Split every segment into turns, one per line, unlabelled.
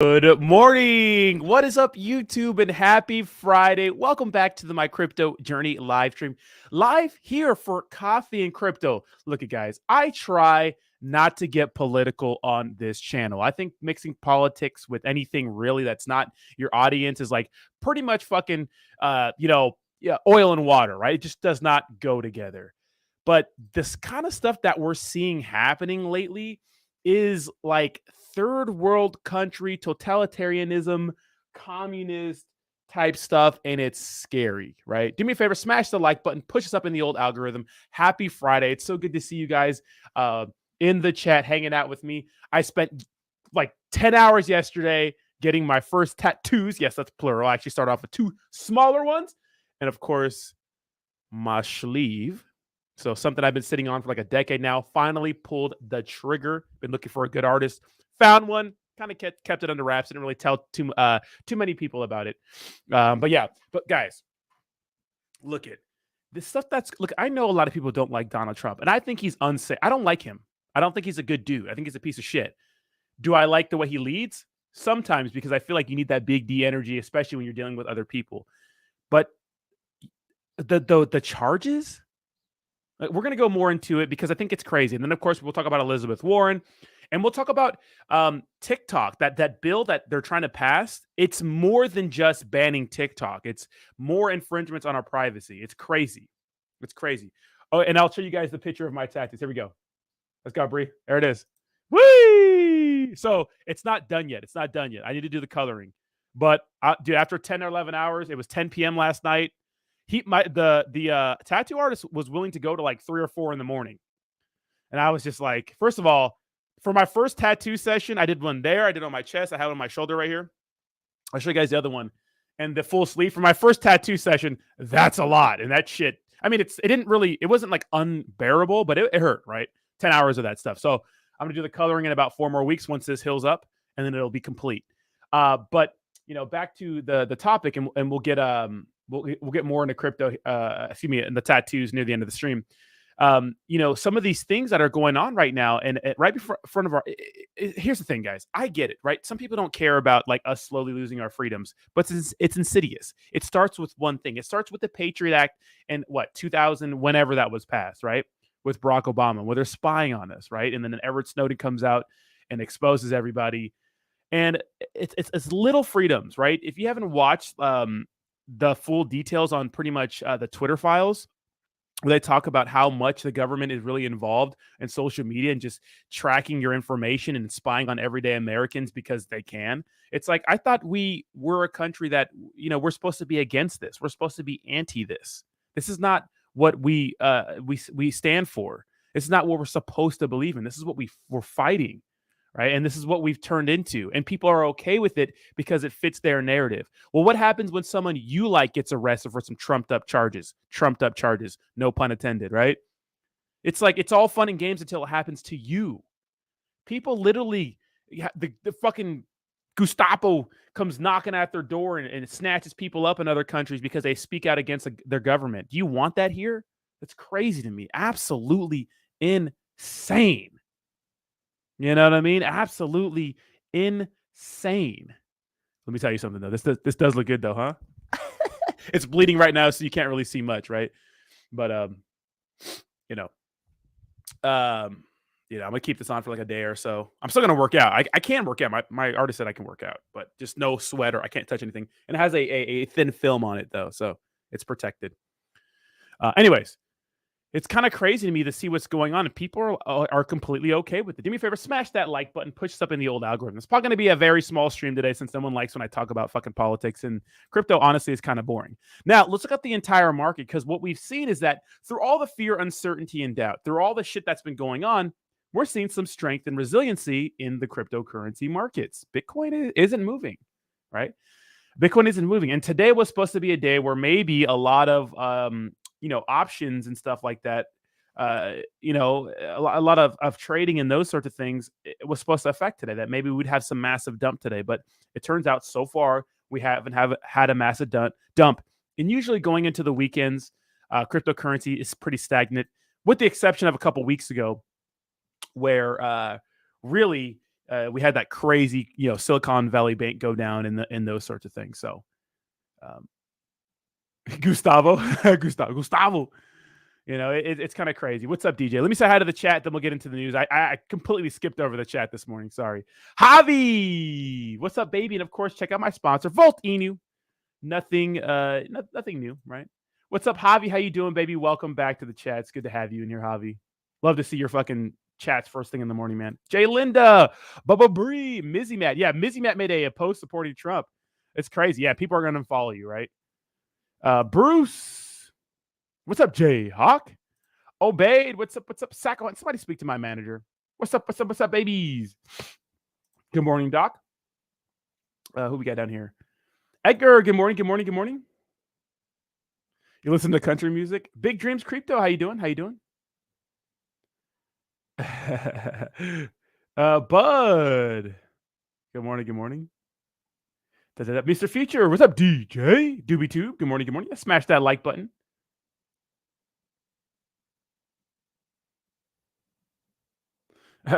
Good morning. What is up, YouTube, and happy Friday. Welcome back to the My Crypto Journey live stream. Live here for Coffee and Crypto. Look at guys, I try not to get political on this channel. I think mixing politics with anything really that's not your audience is like pretty much fucking yeah, oil and water, right? It just does not go together. But this kind of stuff that we're seeing happening lately is like third world country totalitarianism, communist type stuff, and it's scary, right? Do me a favor, smash the like button, push us up in the old algorithm. Happy Friday. It's so good to see you guys in the chat hanging out with me. I spent like 10 hours yesterday getting my first tattoos. Yes, that's plural. I actually started off with two smaller ones. And of course, my sleeve. So something I've been sitting on for like a decade now. Finally pulled the trigger. Been looking for a good artist. Found one. Kind of kept it under wraps. Didn't really tell too many people about it. But yeah. But guys, look at this stuff. Look. I know a lot of people don't like Donald Trump, and I think he's unsafe. I don't like him. I don't think he's a good dude. I think he's a piece of shit. Do I like the way he leads? Sometimes, because I feel like you need that big D energy, especially when you're dealing with other people. But the charges. We're going to go more into it because I think it's crazy. And then, of course, we'll talk about Elizabeth Warren. And we'll talk about TikTok, that bill that they're trying to pass. It's more than just banning TikTok. It's more infringements on our privacy. It's crazy. It's crazy. Oh, and I'll show you guys the picture of my tattoos. Here we go. Let's go, Bree. There it is. Whee! So it's not done yet. It's not done yet. I need to do the coloring. But, dude, after 10 or 11 hours, it was 10 p.m. last night. The tattoo artist was willing to go to like 3 or 4 in the morning. And I was just like, first of all, for my first tattoo session, I did one there. I did on my chest. I have it on my shoulder right here. I'll show you guys the other one. And the full sleeve for my first tattoo session, that's a lot. And that shit, I mean, it wasn't like unbearable, but it hurt, right? 10 hours of that stuff. So I'm going to do the coloring in about 4 more weeks once this heals up, and then it'll be complete. But, back to the topic, and we'll get we'll get more into crypto, in the tattoos near the end of the stream. Some of these things that are going on right now, and right before front of our, here's the thing, guys. I get it, right? Some people don't care about like us slowly losing our freedoms, but it's insidious. It starts with one thing. It starts with the Patriot Act and 2000, whenever that was passed, right? With Barack Obama, where they're spying on us, right? And then Edward Snowden comes out and exposes everybody. And it's little freedoms, right? If you haven't watched the full details on pretty much the Twitter files, where they talk about how much the government is really involved in social media and just tracking your information and spying on everyday Americans because they can. It's like, I thought we were a country that, we're supposed to be against this. We're supposed to be anti this. This is not what we stand for. This is not what we're supposed to believe in. This is what we're fighting. Right. And this is what we've turned into. And people are okay with it because it fits their narrative. Well, what happens when someone you like gets arrested for some trumped up charges? No pun intended. Right. It's like it's all fun and games until it happens to you. People literally, the fucking Gestapo comes knocking at their door and snatches people up in other countries because they speak out against their government. Do you want that here? That's crazy to me. Absolutely insane. You know what I mean? Absolutely insane. Let me tell you something, though. This does look good, though, huh? It's bleeding right now, so you can't really see much, right? But, I'm going to keep this on for like a day or so. I'm still going to work out. I can work out. My artist said I can work out, but just no sweater. I can't touch anything. And it has a thin film on it, though, so it's protected. Anyways. It's kind of crazy to me to see what's going on, and people are completely okay with it. Do me a favor, smash that like button, push us up in the old algorithm. It's probably going to be a very small stream today since no one likes when I talk about fucking politics, and crypto, honestly, is kind of boring. Now, let's look at the entire market, because what we've seen is that through all the fear, uncertainty, and doubt, through all the shit that's been going on, we're seeing some strength and resiliency in the cryptocurrency markets. Bitcoin isn't moving, right? Bitcoin isn't moving. And today was supposed to be a day where maybe a lot of options and stuff like that, a lot of trading and those sorts of things, it was supposed to affect today, that maybe we'd have some massive dump today. But it turns out so far we haven't had a massive dump. And usually going into the weekends, cryptocurrency is pretty stagnant, with the exception of a couple weeks ago where really we had that crazy, Silicon Valley Bank go down in those sorts of things. So, Gustavo, Gustavo. It's kind of crazy. What's up, DJ? Let me say hi to the chat, then we'll get into the news. I completely skipped over the chat this morning. Sorry. Javi, what's up, baby? And of course, check out my sponsor, Volt Inu. Nothing new, right? What's up, Javi? How you doing, baby? Welcome back to the chat. It's good to have you in here, Javi. Love to see your fucking chats first thing in the morning, man. Jay Linda, Bubba Bree, Mizzy Matt. Yeah, Mizzy Matt made a post supporting Trump. It's crazy. Yeah, people are going to follow you, right? Bruce. What's up, Jay Hawk? Obeyed. What's up? Sacco? Somebody speak to my manager. What's up, babies? Good morning, Doc. Who we got down here? Edgar, good morning. You listen to country music? Big Dreams Crypto, how you doing? Bud. Good morning. Mr. Future, what's up, DJ? DoobieTube, good morning. Smash that like button.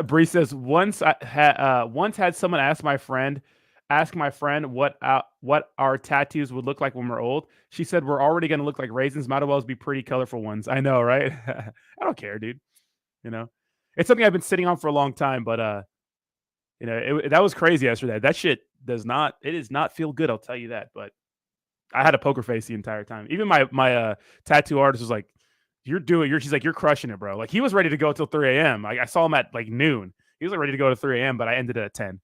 Bree says, once had someone ask my friend what our tattoos would look like when we're old. She said, we're already going to look like raisins. Might as well be pretty colorful ones. I know, right? I don't care, dude. It's something I've been sitting on for a long time, but that was crazy yesterday. That shit does not feel good. I'll tell you that. But I had a poker face the entire time. Even my tattoo artist was like, she's like, you're crushing it, bro. Like, he was ready to go till 3 a.m. Like, I saw him at like noon. He was like ready to go to 3 a.m., but I ended it at 10.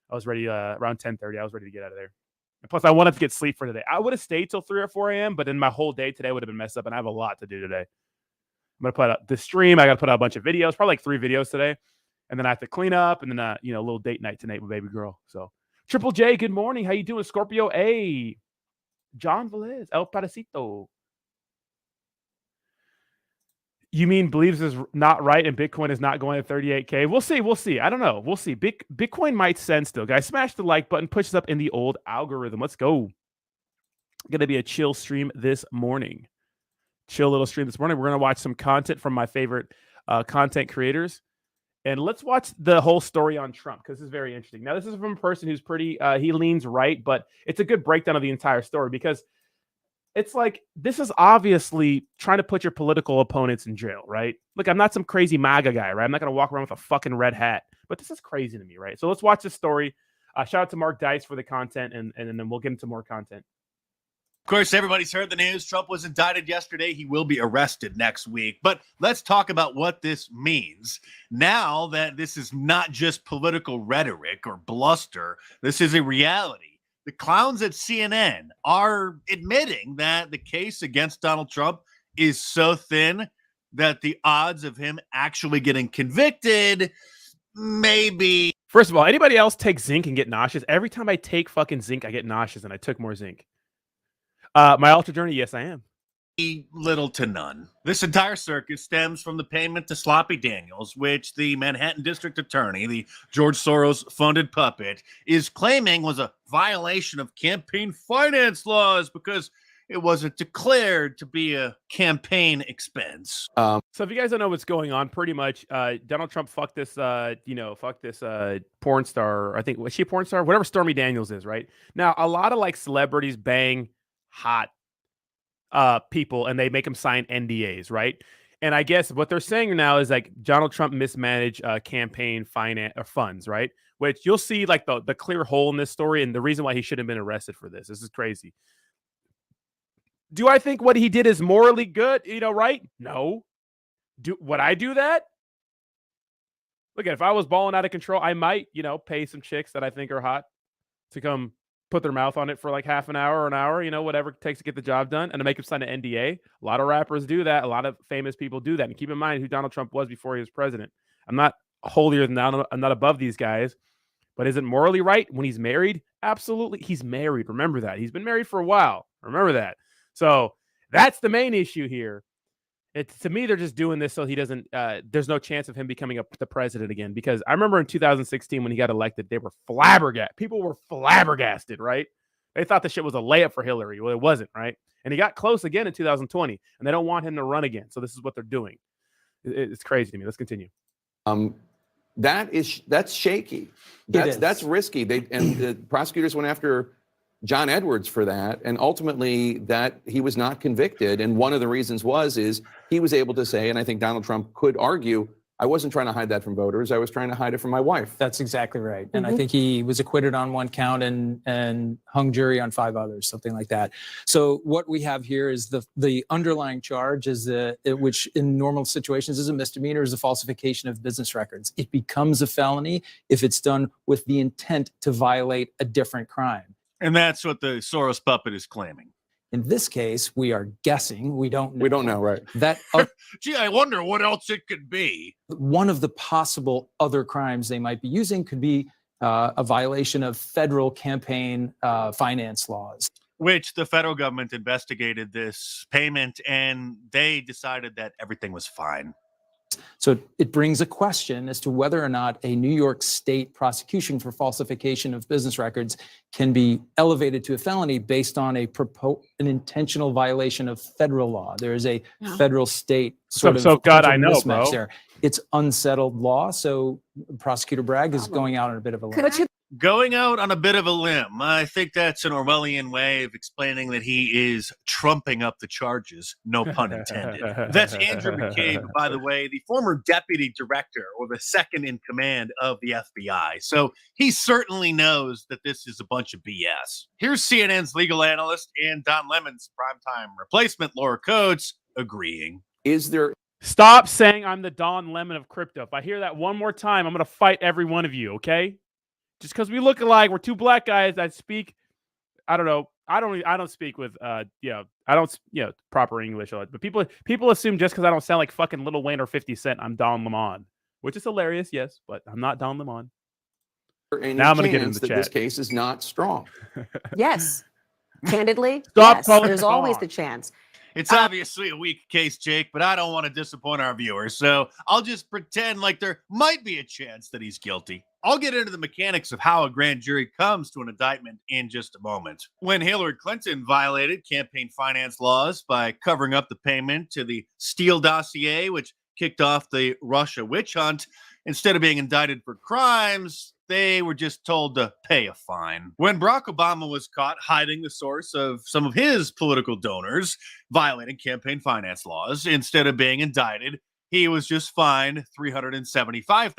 I was ready around 10:30. I was ready to get out of there. And plus, I wanted to get sleep for today. I would have stayed till 3 or 4 a.m., but then my whole day today would have been messed up, and I have a lot to do today. I'm going to put out the stream. I got to put out a bunch of videos, probably like 3 videos today. And then I have to clean up, and then, a little date night tonight with baby girl. So, Triple J, good morning. How you doing? Scorpio A. John Velez, El Paracito. You mean believes is not right and Bitcoin is not going to 38K? We'll see. I don't know. We'll see. Bitcoin might send still. Guys, smash the like button. Push us up in the old algorithm. Let's go. Going to be a chill stream this morning. Chill little stream this morning. We're going to watch some content from my favorite content creators. And let's watch the whole story on Trump, because this is very interesting. Now, this is from a person who's pretty, he leans right, but it's a good breakdown of the entire story, because it's like, this is obviously trying to put your political opponents in jail, right? Look, I'm not some crazy MAGA guy, right? I'm not going to walk around with a fucking red hat, but this is crazy to me, right? So let's watch this story. Shout out to Mark Dice for the content, and then we'll get into more content.
Of course, everybody's heard the news. Trump was indicted yesterday. He will be arrested next week. But let's talk about what this means. Now that this is not just political rhetoric or bluster, this is a reality. The clowns at CNN are admitting that the case against Donald Trump is so thin that the odds of him actually getting convicted maybe.
First of all, anybody else take zinc and get nauseous? Every time I take fucking zinc, I get nauseous, and I took more zinc. My altar journey, yes, I am.
Little to none. This entire circus stems from the payment to Sloppy Daniels, which the Manhattan District Attorney, the George Soros-funded puppet, is claiming was a violation of campaign finance laws because it wasn't declared to be a campaign expense.
So if you guys don't know what's going on, pretty much, Donald Trump fucked this porn star. I think, was she a porn star? Whatever Stormy Daniels is, right? Now, a lot of like celebrities bang hot people, and they make them sign NDAs, right? And I guess what they're saying now is like Donald Trump mismanaged campaign finance or funds, right? Which you'll see like the clear hole in this story, and the reason why he should have been arrested for this. This is crazy. Do I think what he did is morally good? Right? No. Would I do that? Look, if I was balling out of control, I might, pay some chicks that I think are hot to come put their mouth on it for like half an hour or an hour, whatever it takes to get the job done, and to make them sign an NDA. A lot of rappers do that. A lot of famous people do that. And keep in mind who Donald Trump was before he was president. I'm not holier than thou. I'm not above these guys. But is it morally right when he's married? Absolutely. He's married. Remember that. He's been married for a while. Remember that. So that's the main issue here. To me, they're just doing this so he doesn't, there's no chance of him becoming the president again. Because I remember in 2016 when he got elected, they were flabbergasted. People were flabbergasted, right? They thought the shit was a layup for Hillary. Well, it wasn't, right? And he got close again in 2020, and they don't want him to run again. So this is what they're doing. It's crazy to me. Let's continue.
that's shaky. That's risky. The prosecutors went after John Edwards for that, and ultimately that he was not convicted. And one of the reasons is he was able to say, and I think Donald Trump could argue, I wasn't trying to hide that from voters. I was trying to hide it from my wife.
That's exactly right. And I think he was acquitted on one count and hung jury on 5 others, something like that. So what we have here is the underlying charge is which in normal situations is a misdemeanor, is the falsification of business records. It becomes a felony if it's done with the intent to violate a different crime.
And that's what the Soros puppet is claiming.
In this case, we are guessing. We don't know.
We don't know, right?
That
Gee, I wonder what else it could be.
one of the possible other crimes they might be using could be a violation of federal campaign finance laws.
Which the federal government investigated this payment and they decided that everything was fine.
So it brings a question as to whether or not a New York State prosecution for falsification of business records can be elevated to a felony based on an intentional violation of federal law. There is a federal state sort of
God, I know,
mismatch
bro.
there. It's unsettled law, so Prosecutor Bragg is going out on a bit of a limb.
Going out on a bit of a limb. I think that's an Orwellian way of explaining that he is trumping up the charges. No pun intended. That's Andrew McCabe, by the way, the former deputy director or the second in command of the FBI. So he certainly knows that this is a bunch of BS. Here's CNN's legal analyst and Don Lemon's primetime replacement, Laura Coates, agreeing.
Is there...
Stop saying I'm the Don Lemon of crypto. If I hear that one more time, I'm going to fight every one of you, okay? Just because we look alike, we're two black guys that speak. I don't know. I don't speak with I don't proper English. But people assume just because I don't sound like fucking Lil Wayne or 50 Cent, I'm Don Lemon, which is hilarious, yes, but I'm not Don Lemon.
Now I'm going to get into the chat. This case is not strong.
Yes, candidly,
Stop
yes.
calling
There's
it
always
on.
the chance.
It's obviously a weak case, Jake, but I don't want to disappoint our viewers, so I'll just pretend like there might be a chance that he's guilty. I'll get into the mechanics of how a grand jury comes to an indictment in just a moment. When Hillary Clinton violated campaign finance laws by covering up the payment to the Steele dossier, which kicked off the Russia witch hunt, instead of being indicted for crimes, they were just told to pay a fine. When Barack Obama was caught hiding the source of some of his political donors, violating campaign finance laws, instead of being indicted, he was just fined $375,000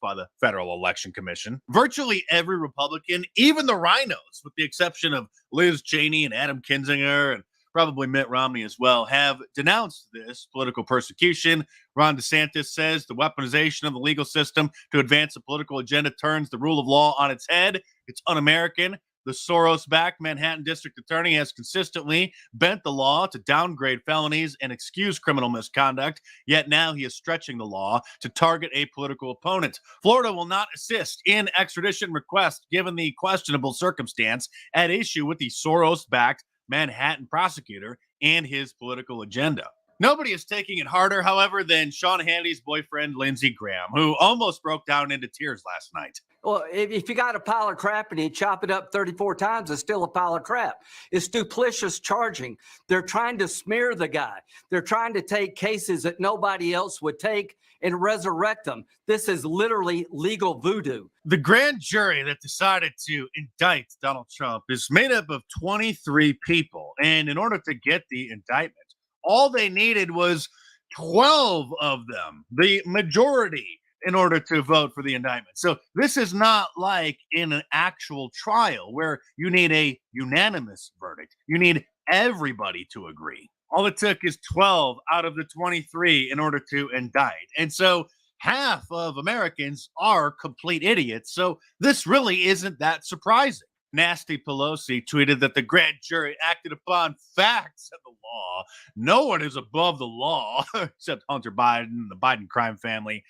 by the Federal Election Commission. Virtually every Republican, even the rhinos, with the exception of Liz Cheney and Adam Kinzinger and probably Mitt Romney as well, have denounced this political persecution. Ron DeSantis says the weaponization of the legal system to advance a political agenda turns the rule of law on its head. It's un-American. The Soros-backed Manhattan District Attorney has consistently bent the law to downgrade felonies and excuse criminal misconduct, yet now he is stretching the law to target a political opponent. Florida will not assist in extradition requests given the questionable circumstance at issue with the Soros-backed Manhattan prosecutor and his political agenda. Nobody is taking it harder, however, than Sean Hannity's boyfriend, Lindsey Graham, who almost broke down into tears last night.
Well, if you got a pile of crap and you chop it up 34 times, it's still a pile of crap. It's duplicitous charging. They're trying to smear the guy. They're trying to take cases that nobody else would take and resurrect them. This is literally legal voodoo.
The grand jury that decided to indict Donald Trump is made up of 23 people. And in order to get the indictment, all they needed was 12 of them, the majority, in order to vote for the indictment. So this is not like in an actual trial where you need a unanimous verdict. You need everybody to agree. All it took is 12 out of the 23 in order to indict. And so half of Americans are complete idiots. So this really isn't that surprising. Nasty Pelosi tweeted that the grand jury acted upon facts of the law. No one is above the law except Hunter Biden, the Biden crime family.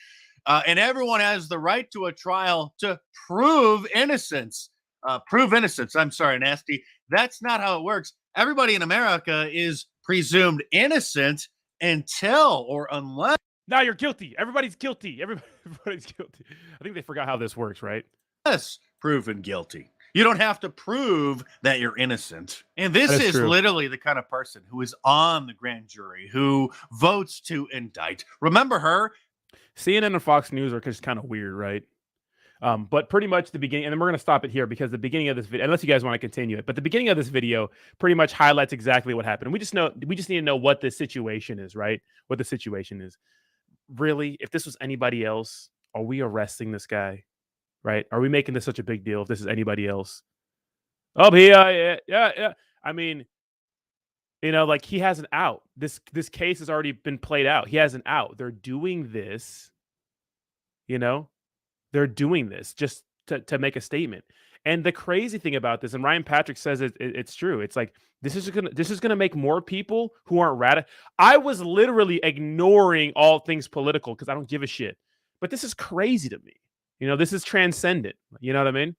And everyone has the right to a trial to prove innocence. I'm sorry, Nasty. That's not how it works. Everybody in America is presumed innocent until or unless.
Now you're guilty. Everybody's guilty. Everybody's guilty. I think they forgot how this works, right?
Proven guilty. You don't have to prove that you're innocent. And this is
true.
Literally the kind of person who is on the grand jury, who votes to indict. Remember her?
CNN and Fox News are just kind of weird, right? But pretty much the beginning, and then we're going to stop it here because the beginning of this video, unless you guys want to continue it, but the beginning of this video pretty much highlights exactly what happened. We just need to know what the situation is, right? What the situation is. Really, if this was anybody else, are we arresting this guy? Right? Are we making this such a big deal if this is anybody else? Oh, yeah. I mean, like he has an out. This case has already been played out. He has an out. They're doing this, they're doing this just to make a statement. And the crazy thing about this, and Ryan Patrick says it's true. It's like this is gonna make more people who aren't radical. I was literally ignoring all things political because I don't give a shit. But this is crazy to me. This is transcendent. You know what I mean?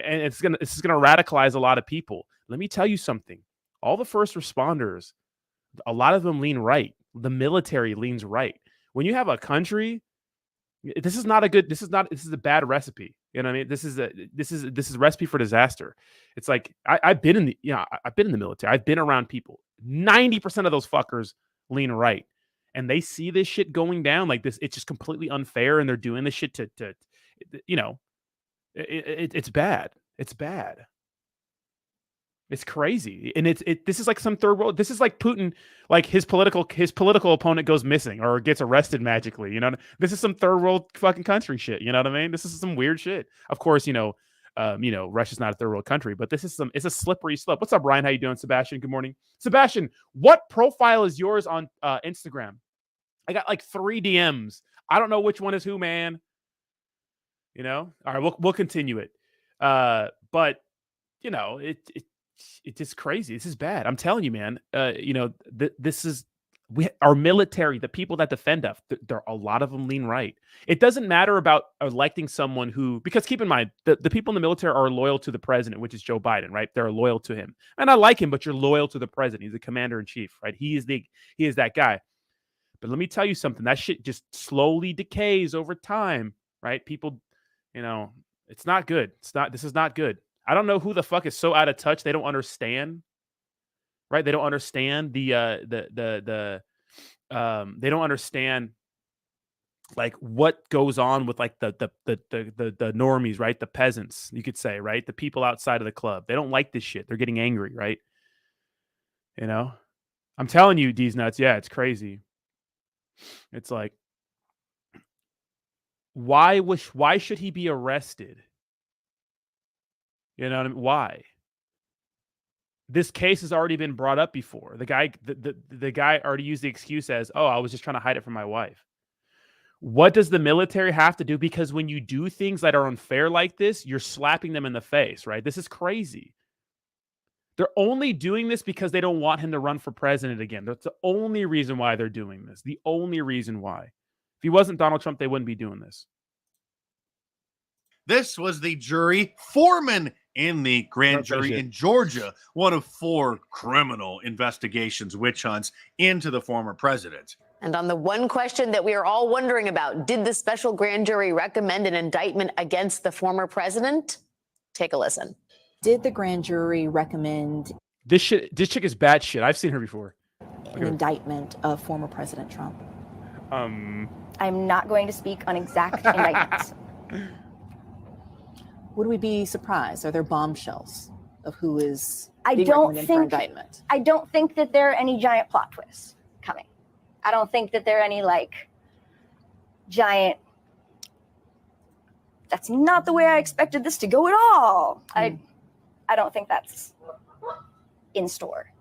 And it's gonna radicalize a lot of people. Let me tell you something. All the first responders, a lot of them lean right. The military leans right. When you have a country, this is a bad recipe. You know what I mean? This is a recipe for disaster. It's like I've been in the military. I've been around people. 90% of those fuckers lean right. And they see this shit going down like this. It's just completely unfair. And they're doing this shit to it's bad. It's bad. It's crazy. And this is like some third world. This is like Putin, like his political opponent goes missing or gets arrested magically. This is some third world fucking country shit. You know what I mean? This is some weird shit. Of course, Russia's not a third world country, but it's a slippery slope. What's up, Ryan? How you doing? Sebastian, good morning. Sebastian, what profile is yours on Instagram? I got like 3 DMs. I don't know which one is who, man. All right, we'll continue it. But it's just crazy. This is bad. I'm telling you, man. This is our military, the people that defend us. A lot of them lean right. It doesn't matter about electing someone because keep in mind, the people in the military are loyal to the president, which is Joe Biden, right? They're loyal to him, and I like him. But you're loyal to the president. He's the commander in chief, right? He is that guy. But let me tell you something. That shit just slowly decays over time, right? People, it's not good. This is not good. I don't know who the fuck is so out of touch. They don't understand, right? They don't understand they don't understand like what goes on with like the normies, right? The peasants, you could say, right? The people outside of the club. They don't like this shit. They're getting angry, right? I'm telling you, these nuts. Yeah, it's crazy. It's like, why should he be arrested? You know what I mean? Why? This case has already been brought up before. The guy already used the excuse as, "Oh, I was just trying to hide it from my wife." What does the military have to do? Because when you do things that are unfair like this, you're slapping them in the face, right? This is crazy. They're only doing this because they don't want him to run for president again. That's the only reason why they're doing this. The only reason why. If he wasn't Donald Trump, they wouldn't be doing this.
This was the jury foreman in the grand jury in Georgia, one of 4 criminal investigations, witch hunts into the former president.
And on the one question that we are all wondering about, did the special grand jury recommend an indictment against the former president? Take a listen.
Did the grand jury recommend
this chick is bad shit. I've seen her before.
An indictment of former President Trump?
I'm not going to speak on exact indictments.
Would we be surprised? Are there bombshells of who is
I
being
don't
recommended for
think
indictment?
I don't think that there are any giant plot twists coming. I don't think that there are any giant. That's not the way I expected this to go at all. I don't think that's in store.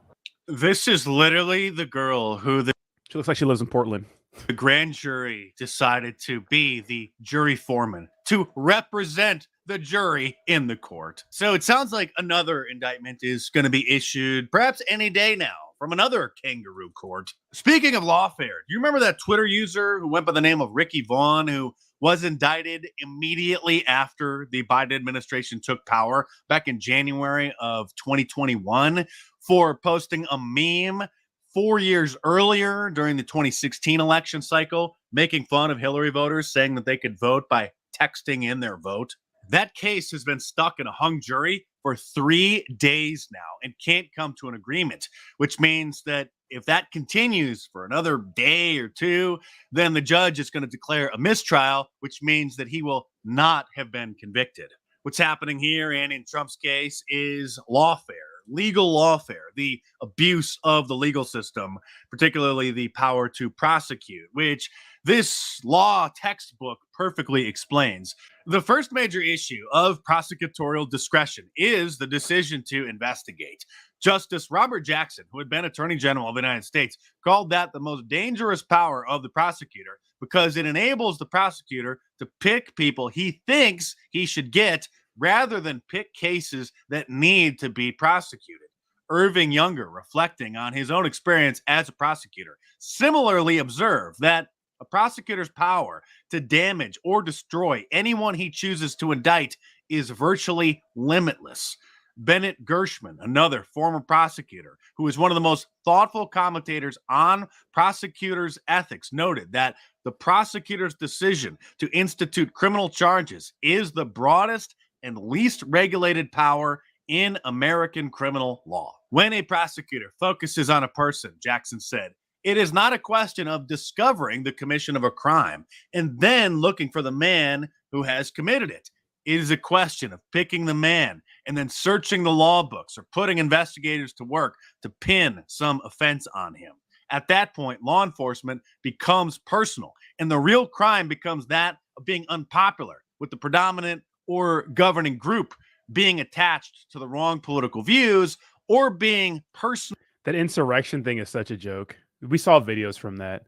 This is literally the girl who
she looks like she lives in Portland.
The grand jury decided to be the jury foreman to represent the jury in the court. So it sounds like another indictment is going to be issued perhaps any day now from another kangaroo court. Speaking of lawfare, do you remember that Twitter user who went by the name of Ricky Vaughn, who was indicted immediately after the Biden administration took power back in January of 2021 for posting a meme 4 years earlier during the 2016 election cycle, making fun of Hillary voters, saying that they could vote by texting in their vote? That case has been stuck in a hung jury for 3 days now and can't come to an agreement, which means that if that continues for another day or two, then the judge is going to declare a mistrial, which means that he will not have been convicted. What's happening here and in Trump's case is lawfare, legal lawfare, the abuse of the legal system, particularly the power to prosecute, which this law textbook perfectly explains. The first major issue of prosecutorial discretion is the decision to investigate. Justice Robert Jackson, who had been Attorney General of the United States, called that the most dangerous power of the prosecutor because it enables the prosecutor to pick people he thinks he should get rather than pick cases that need to be prosecuted. Irving Younger, reflecting on his own experience as a prosecutor, similarly observed that a prosecutor's power to damage or destroy anyone he chooses to indict is virtually limitless. Bennett Gershman, another former prosecutor who is one of the most thoughtful commentators on prosecutors' ethics, noted that the prosecutor's decision to institute criminal charges is the broadest and least regulated power in American criminal law. When a prosecutor focuses on a person, Jackson said, it is not a question of discovering the commission of a crime and then looking for the man who has committed it. It is a question of picking the man and then searching the law books or putting investigators to work to pin some offense on him. At that point, law enforcement becomes personal, and the real crime becomes that of being unpopular with the predominant or governing group, being attached to the wrong political views, or being personal.
That insurrection thing is such a joke. We saw videos from that,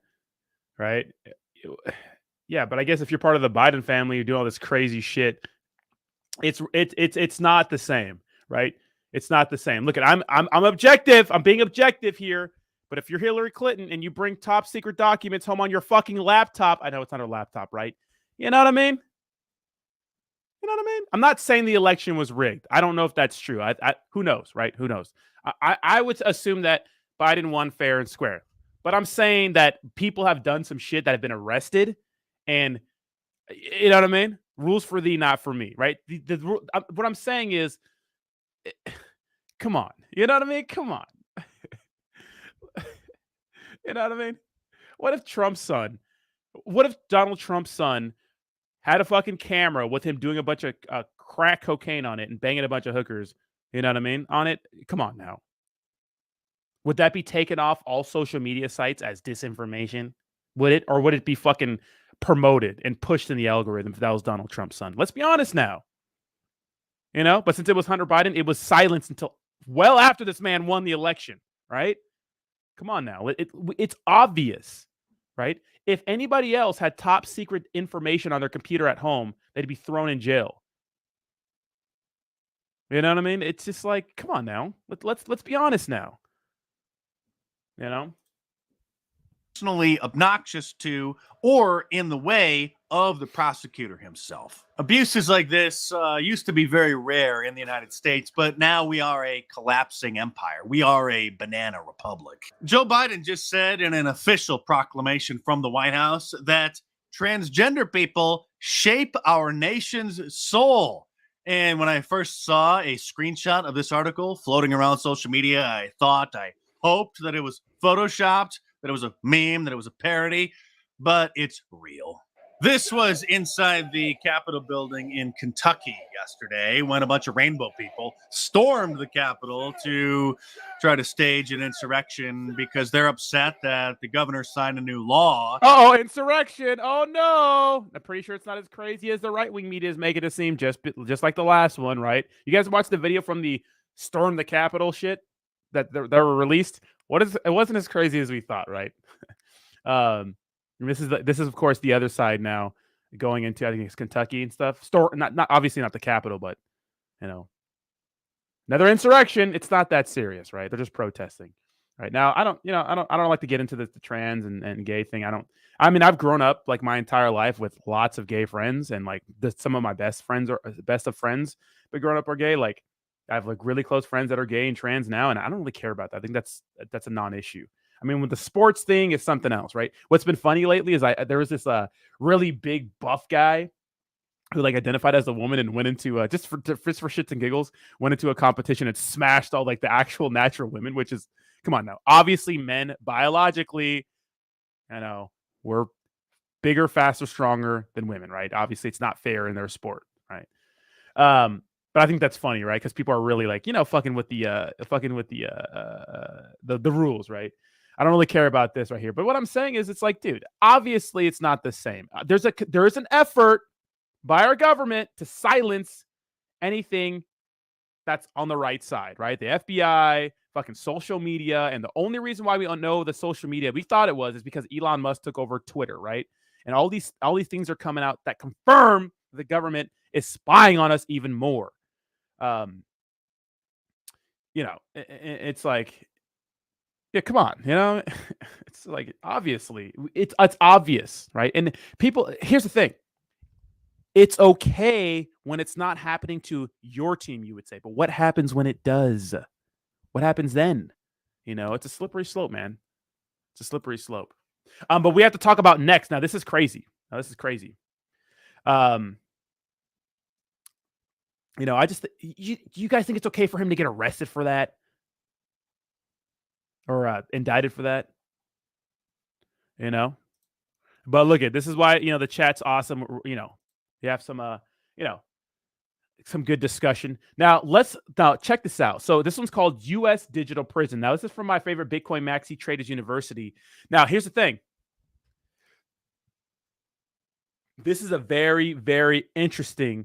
right? Yeah, but I guess if you're part of the Biden family, you do all this crazy shit. It's not the same, right? It's not the same. Look, I'm objective. I'm being objective here. But if you're Hillary Clinton and you bring top secret documents home on your fucking laptop, I know it's not a laptop, right? You know what I mean? You know what I mean? I'm not saying the election was rigged. I don't know if that's true. Who knows, right? Who knows? I would assume that Biden won fair and square. But I'm saying that people have done some shit that have been arrested, and you know what I mean? Rules for thee, not for me, right? What I'm saying is, come on. You know what I mean? Come on. You know what I mean? What if Donald Trump's son had a fucking camera with him doing a bunch of crack cocaine on it and banging a bunch of hookers, you know what I mean, on it? Come on now. Would that be taken off all social media sites as disinformation? Would it? Or would it be fucking promoted and pushed in the algorithm if that was Donald Trump's son? Let's be honest now. You know, but since it was Hunter Biden, it was silenced until well after this man won the election, right? Come on now. It's obvious, right? If anybody else had top secret information on their computer at home, they'd be thrown in jail. You know what I mean? It's just like, come on now. Let's be honest now. You know?
Personally obnoxious to or in the way of the prosecutor himself. Abuses like this used to be very rare in the United States, but now we are a collapsing empire. We are a banana republic. Joe Biden just said in an official proclamation from the White House that transgender people shape our nation's soul. And when I first saw a screenshot of this article floating around social media, I hoped that it was photoshopped, that it was a meme, that it was a parody, but it's real. This was inside the Capitol building in Kentucky yesterday when a bunch of rainbow people stormed the Capitol to try to stage an insurrection because they're upset that the governor signed a new law.
Oh, insurrection. Oh, no. I'm pretty sure it's not as crazy as the right-wing media is making it seem, just like the last one, right? You guys watched the video from the Storm the Capitol shit that were released? It wasn't as crazy as we thought, right? This is of course the other side now going into, I think it's Kentucky and stuff. Not obviously not the Capitol, but you know, another insurrection. It's not that serious, right? They're just protesting. Right now, I don't like to get into the trans and gay thing. I mean, I've grown up like my entire life with lots of gay friends, and like some of my best friends are best of friends, but growing up are gay. Like I have like really close friends that are gay and trans now, and I don't really care about that. I think that's a non-issue. I mean, with the sports thing is something else, right? What's been funny lately is there was this really big buff guy who like identified as a woman and went into just for shits and giggles, went into a competition and smashed all like the actual natural women, which is, come on now. Obviously, men biologically, we're bigger, faster, stronger than women, right? Obviously, it's not fair in their sport, right? But I think that's funny, right? Because people are really like, fucking with the rules, right? I don't really care about this right here. But what I'm saying is, it's like, dude, obviously it's not the same. There is an effort by our government to silence anything that's on the right side, right? The FBI, fucking social media. And the only reason why we don't know the social media, we thought it was, is because Elon Musk took over Twitter, right? And all these things are coming out that confirm the government is spying on us even more. It's like, yeah, come on, it's like, obviously it's obvious, right? And people, here's the thing. It's okay when it's not happening to your team, you would say, but what happens when it does? What happens then? It's a slippery slope, man. It's a slippery slope. But we have to talk about next. Now, this is crazy. I just, you guys think it's okay for him to get arrested for that? Or indicted for that? But look, this is why, the chat's awesome. You have some, some good discussion. Now check this out. So this one's called U.S. Digital Prison. Now, this is from my favorite Bitcoin Maxi Traders University. Now, here's the thing. This is a very, very interesting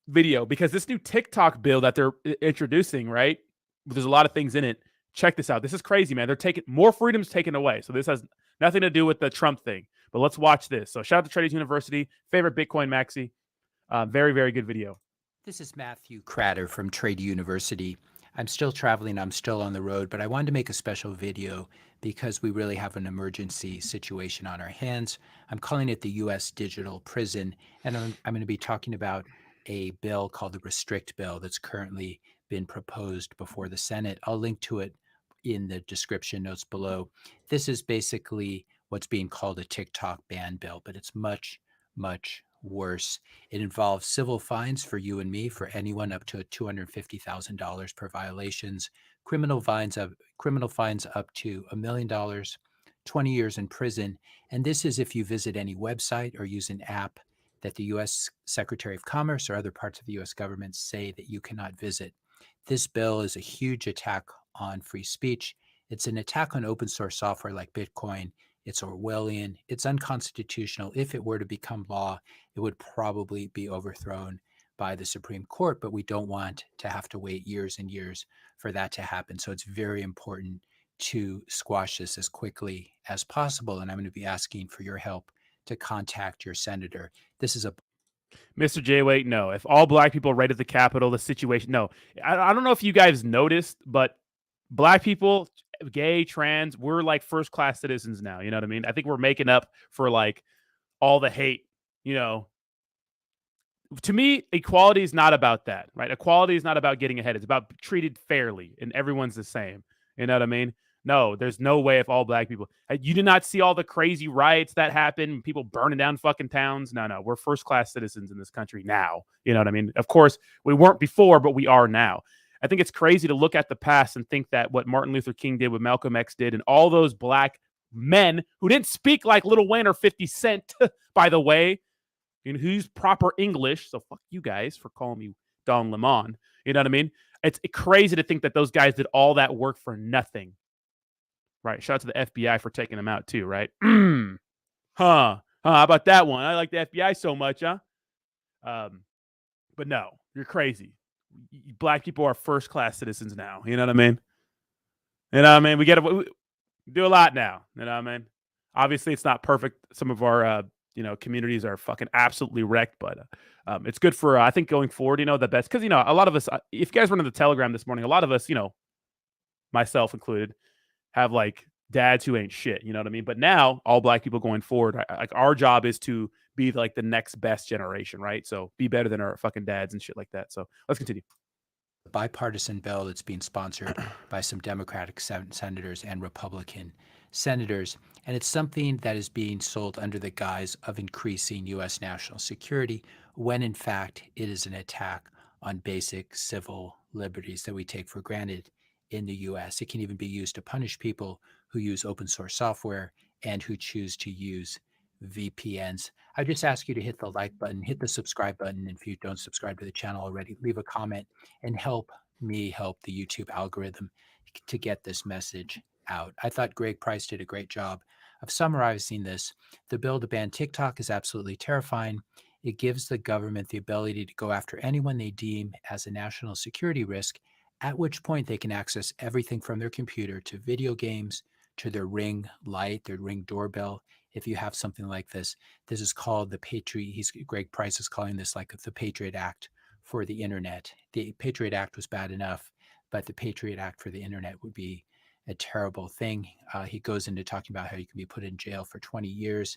video because this new TikTok bill that they're introducing, right? There's a lot of things in it. Check this out. This is crazy, man. They're taking more freedoms taken away. So this has nothing to do with the Trump thing. But let's watch this. So shout out to Traders University, favorite Bitcoin Maxi. Very, very good video.
This is Matthew Cratter from Trade University. I'm still traveling, I'm still on the road, but I wanted to make a special video because we really have an emergency situation on our hands. I'm calling it the U.S. Digital Prison, and I'm going to be talking about a bill called the Restrict Bill that's currently been proposed before the Senate. I'll link to it in the description notes below. This is basically what's being called a TikTok ban bill, but it's much, much worse. It involves civil fines for you and me, for anyone up to $250,000 per violations, criminal fines up to $1 million, 20 years in prison. And this is if you visit any website or use an app that the U.S. Secretary of Commerce or other parts of the U.S. government say that you cannot visit. This bill is a huge attack on free speech. It's an attack on open source software like Bitcoin. It's Orwellian. It's unconstitutional. If it were to become law, it would probably be overthrown by the Supreme Court, but we don't want to have to wait years and years for that to happen. So it's very important to squash this as quickly as possible. And I'm going to be asking for your help to contact your senator. This is a
Mr. J. Wait, no. If all black people raided the Capitol, the situation, no. I don't know if you guys noticed, but black people, gay, trans, we're like first-class citizens now. You know what I mean? I think we're making up for like all the hate, To me, equality is not about that, right? Equality is not about getting ahead. It's about treated fairly and everyone's the same. You know what I mean? No, there's no way if all black people. You did not see all the crazy riots that happened, people burning down fucking towns. No, we're first-class citizens in this country now. You know what I mean? Of course, we weren't before, but we are now. I think it's crazy to look at the past and think that what Martin Luther King did, what Malcolm X did, and all those black men who didn't speak like Lil Wayne or 50 Cent, by the way, who's proper English. So fuck you guys for calling me Don Lemon. You know what I mean? It's crazy to think that those guys did all that work for nothing. Right. Shout out to the FBI for taking them out too, right? How about that one? I like the FBI so much, huh? But no, you're crazy. Black people are first-class citizens now. You know what I mean? We do a lot now. You know what I mean? Obviously, it's not perfect. Some of our, communities are fucking absolutely wrecked, but it's good for, I think, going forward, the best. Because, a lot of us, if you guys went to the Telegram this morning, a lot of us, myself included, have like dads who ain't shit. You know what I mean? But now, all black people going forward, like our job is to be like the next best generation, right? So be better than our fucking dads and shit like that. So let's continue.
Bipartisan bill that's being sponsored by some Democratic senators and Republican senators, and it's something that is being sold under the guise of increasing U.S. national security, when in fact it is an attack on basic civil liberties that we take for granted in the U.S. It can even be used to punish people who use open source software and who choose to use VPNs. I just ask you to hit the like button, hit the subscribe button. And if you don't subscribe to the channel already, leave a comment and help me help the YouTube algorithm to get this message out. I thought Greg Price did a great job of summarizing this. The bill to ban TikTok is absolutely terrifying. It gives the government the ability to go after anyone they deem as a national security risk, at which point they can access everything from their computer to video games, to their Ring light, their Ring doorbell. If you have something like this, this is called the Patriot. Greg Price is calling this like the Patriot Act for the internet. The Patriot Act was bad enough, but the Patriot Act for the internet would be a terrible thing. He goes into talking about how you can be put in jail for 20 years.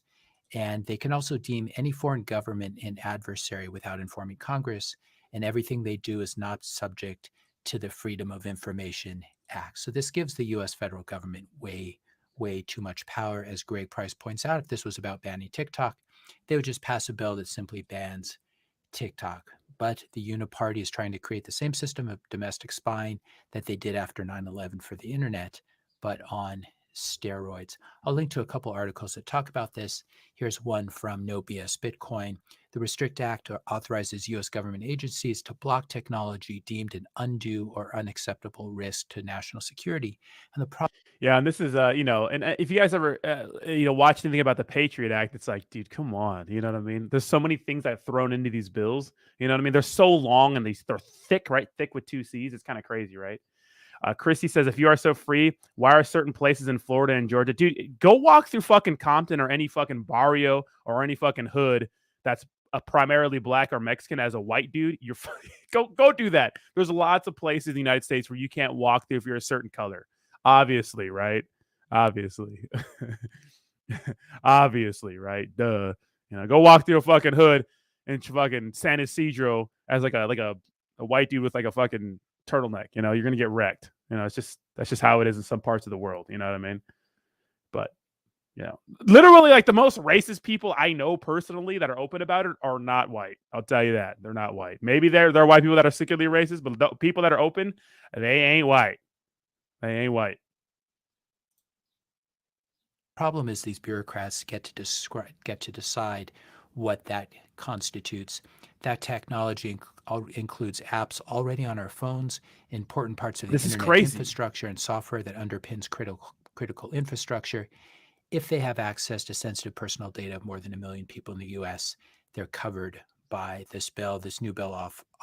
And they can also deem any foreign government an adversary without informing Congress. And everything they do is not subject to the Freedom of Information Act. So this gives the U.S. federal government way too much power. As Greg Price points out, if this was about banning TikTok, they would just pass a bill that simply bans TikTok. But the Uniparty is trying to create the same system of domestic spying that they did after 9/11 for the internet, but on steroids. I'll link to a couple articles that talk about this. Here's one from No BS Bitcoin. The Restrict Act authorizes U.S. government agencies to block technology deemed an undue or unacceptable risk to national security. And the problem.
Yeah, and this is and if you guys ever watch anything about the Patriot Act, it's like, dude, come on, you know what I mean? There's so many things that are thrown into these bills, you know what I mean? They're so long and they're thick, right? Thick with two C's. It's kind of crazy, right? Chrissy says, if you are so free, why are certain places in Florida and Georgia? Dude, go walk through fucking Compton or any fucking barrio or any fucking hood that's a primarily black or Mexican as a white dude. You're go do that. There's lots of places in the United States where you can't walk through if you're a certain color. Obviously, right? Obviously. Obviously, right? Duh. Go walk through a fucking hood in fucking San Isidro as like a white dude with like a fucking turtleneck. You're gonna get wrecked. That's just how it is in some parts of the world. You know what I mean? But literally, like the most racist people I know personally that are open about it are not white. I'll tell you that. They're not white. Maybe there are white people that are secretly racist, but the people that are open, they ain't white. They ain't white.
Problem is these bureaucrats get to decide what that constitutes. That technology includes apps already on our phones, important parts of the internet infrastructure and software that underpins critical infrastructure. If they have access to sensitive personal data of more than 1 million people in the U.S., they're covered by this bill. This new bill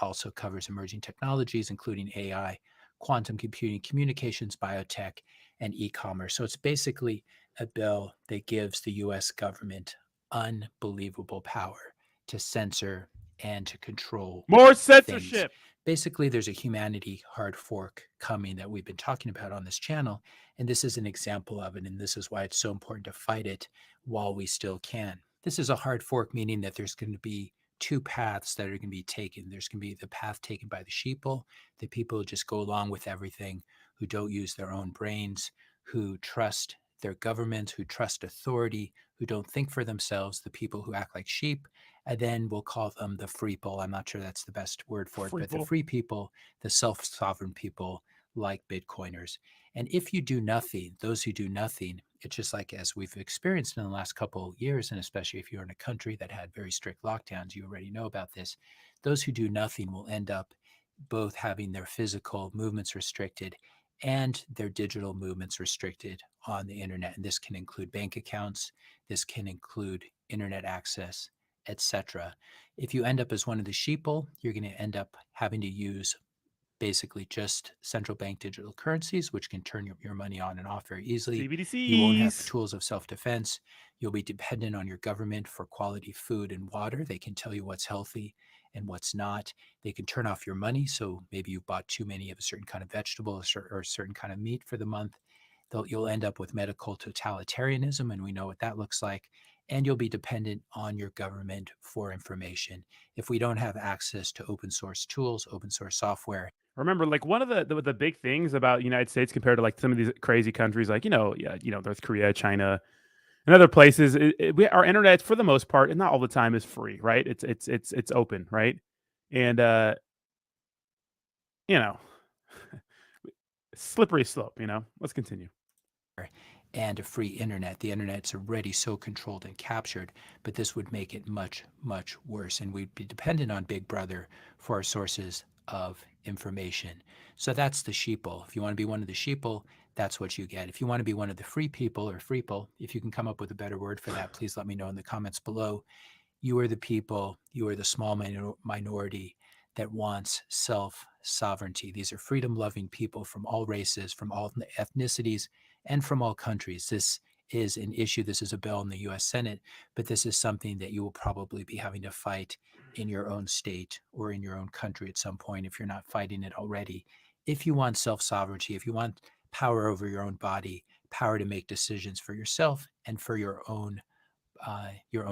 also covers emerging technologies, including AI, quantum computing, communications, biotech, and e-commerce. So it's basically a bill that gives the U.S. government unbelievable power to censor and to control
more censorship.
Things. Basically, there's a humanity hard fork coming that we've been talking about on this channel, and this is an example of it, and this is why it's so important to fight it while we still can. This is a hard fork, meaning that there's going to be two paths that are going to be taken. There's going to be the path taken by the sheeple, the people who just go along with everything, who don't use their own brains, who trust their government, who trust authority, who don't think for themselves, the people who act like sheep, and then we'll call them the freeple. I'm not sure that's the best word for it, but the free people, the self-sovereign people like Bitcoiners. And if you do nothing, those who do nothing, it's just like as we've experienced in the last couple of years, and especially if you're in a country that had very strict lockdowns, you already know about this. Those who do nothing will end up both having their physical movements restricted and their digital movements restricted on the internet. And this can include bank accounts, this can include internet access, etc. If you end up as one of the sheeple, you're going to end up having to use basically just central bank digital currencies, which can turn your money on and off very easily.
CBDCs.
You won't have tools of self-defense. You'll be dependent on your government for quality food and water. They can tell you what's healthy and what's not. They can turn off your money. So maybe you bought too many of a certain kind of vegetable or a certain kind of meat for the month. You'll end up with medical totalitarianism, and we know what that looks like. And you'll be dependent on your government for information. If we don't have access to open source tools, open source software,
Remember, like one of the big things about the United States compared to like some of these crazy countries, like North Korea, China, and other places, our internet for the most part, and not all the time, is free, right? It's open, right? And you know, slippery slope. Let's continue.
And a free internet. The internet's already so controlled and captured, but this would make it much, much worse. And we'd be dependent on Big Brother for our sources of information. So that's the sheeple. If you want to be one of the sheeple, that's what you get. If you want to be one of the free people or freeple, if you can come up with a better word for that, please let me know in the comments below. You are the people, you are the small minority that wants self-sovereignty. These are freedom-loving people from all races, from all ethnicities, and from all countries. This is an issue. This is a bill in the U.S. Senate, but this is something that you will probably be having to fight in your own state or in your own country at some point if you're not fighting it already. If you want self-sovereignty, if you want power over your own body, power to make decisions for yourself and for your own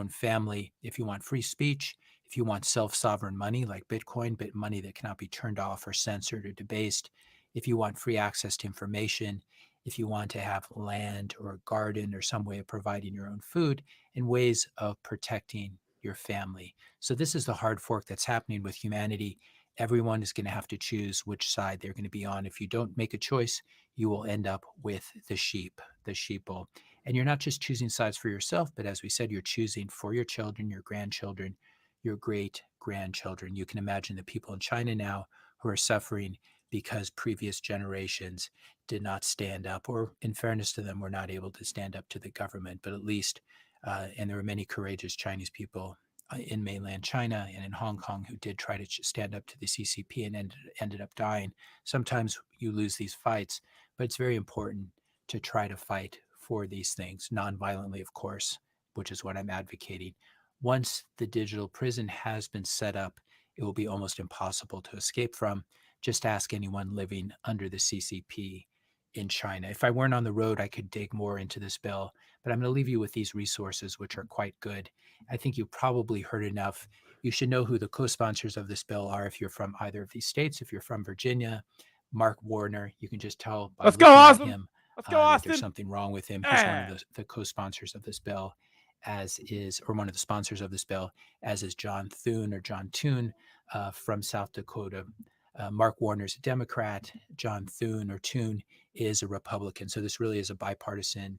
family, if you want free speech, if you want self-sovereign money like Bitcoin, but money that cannot be turned off or censored or debased, if you want free access to information, if you want to have land or a garden or some way of providing your own food and ways of protecting your family. So this is the hard fork that's happening with humanity. Everyone is going to have to choose which side they're going to be on. If you don't make a choice, you will end up with the sheeple. And you're not just choosing sides for yourself, but as we said, you're choosing for your children, your grandchildren, your great-grandchildren. You can imagine the people in China now who are suffering because previous generations did not stand up, or in fairness to them, were not able to stand up to the government. But at least, and there were many courageous Chinese people in mainland China and in Hong Kong who did try to stand up to the CCP and ended up dying. Sometimes you lose these fights, but it's very important to try to fight for these things, non-violently, of course, which is what I'm advocating. Once the digital prison has been set up, it will be almost impossible to escape from. Just ask anyone living under the CCP in China. If I weren't on the road, I could dig more into this bill, but I'm going to leave you with these resources, which are quite good. I think you've probably heard enough. You should know who the co-sponsors of this bill are if you're from either of these states. If you're from Virginia, Mark Warner, you can just tell by
Let's go,
looking at
Austin.
him
Let's go,
that
Austin.
there's something wrong with him. He's one of the co-sponsors of this bill, or one of the sponsors of this bill, as is John Thune from South Dakota. Mark Warner's a Democrat. John Thune is a Republican. So this really is a bipartisan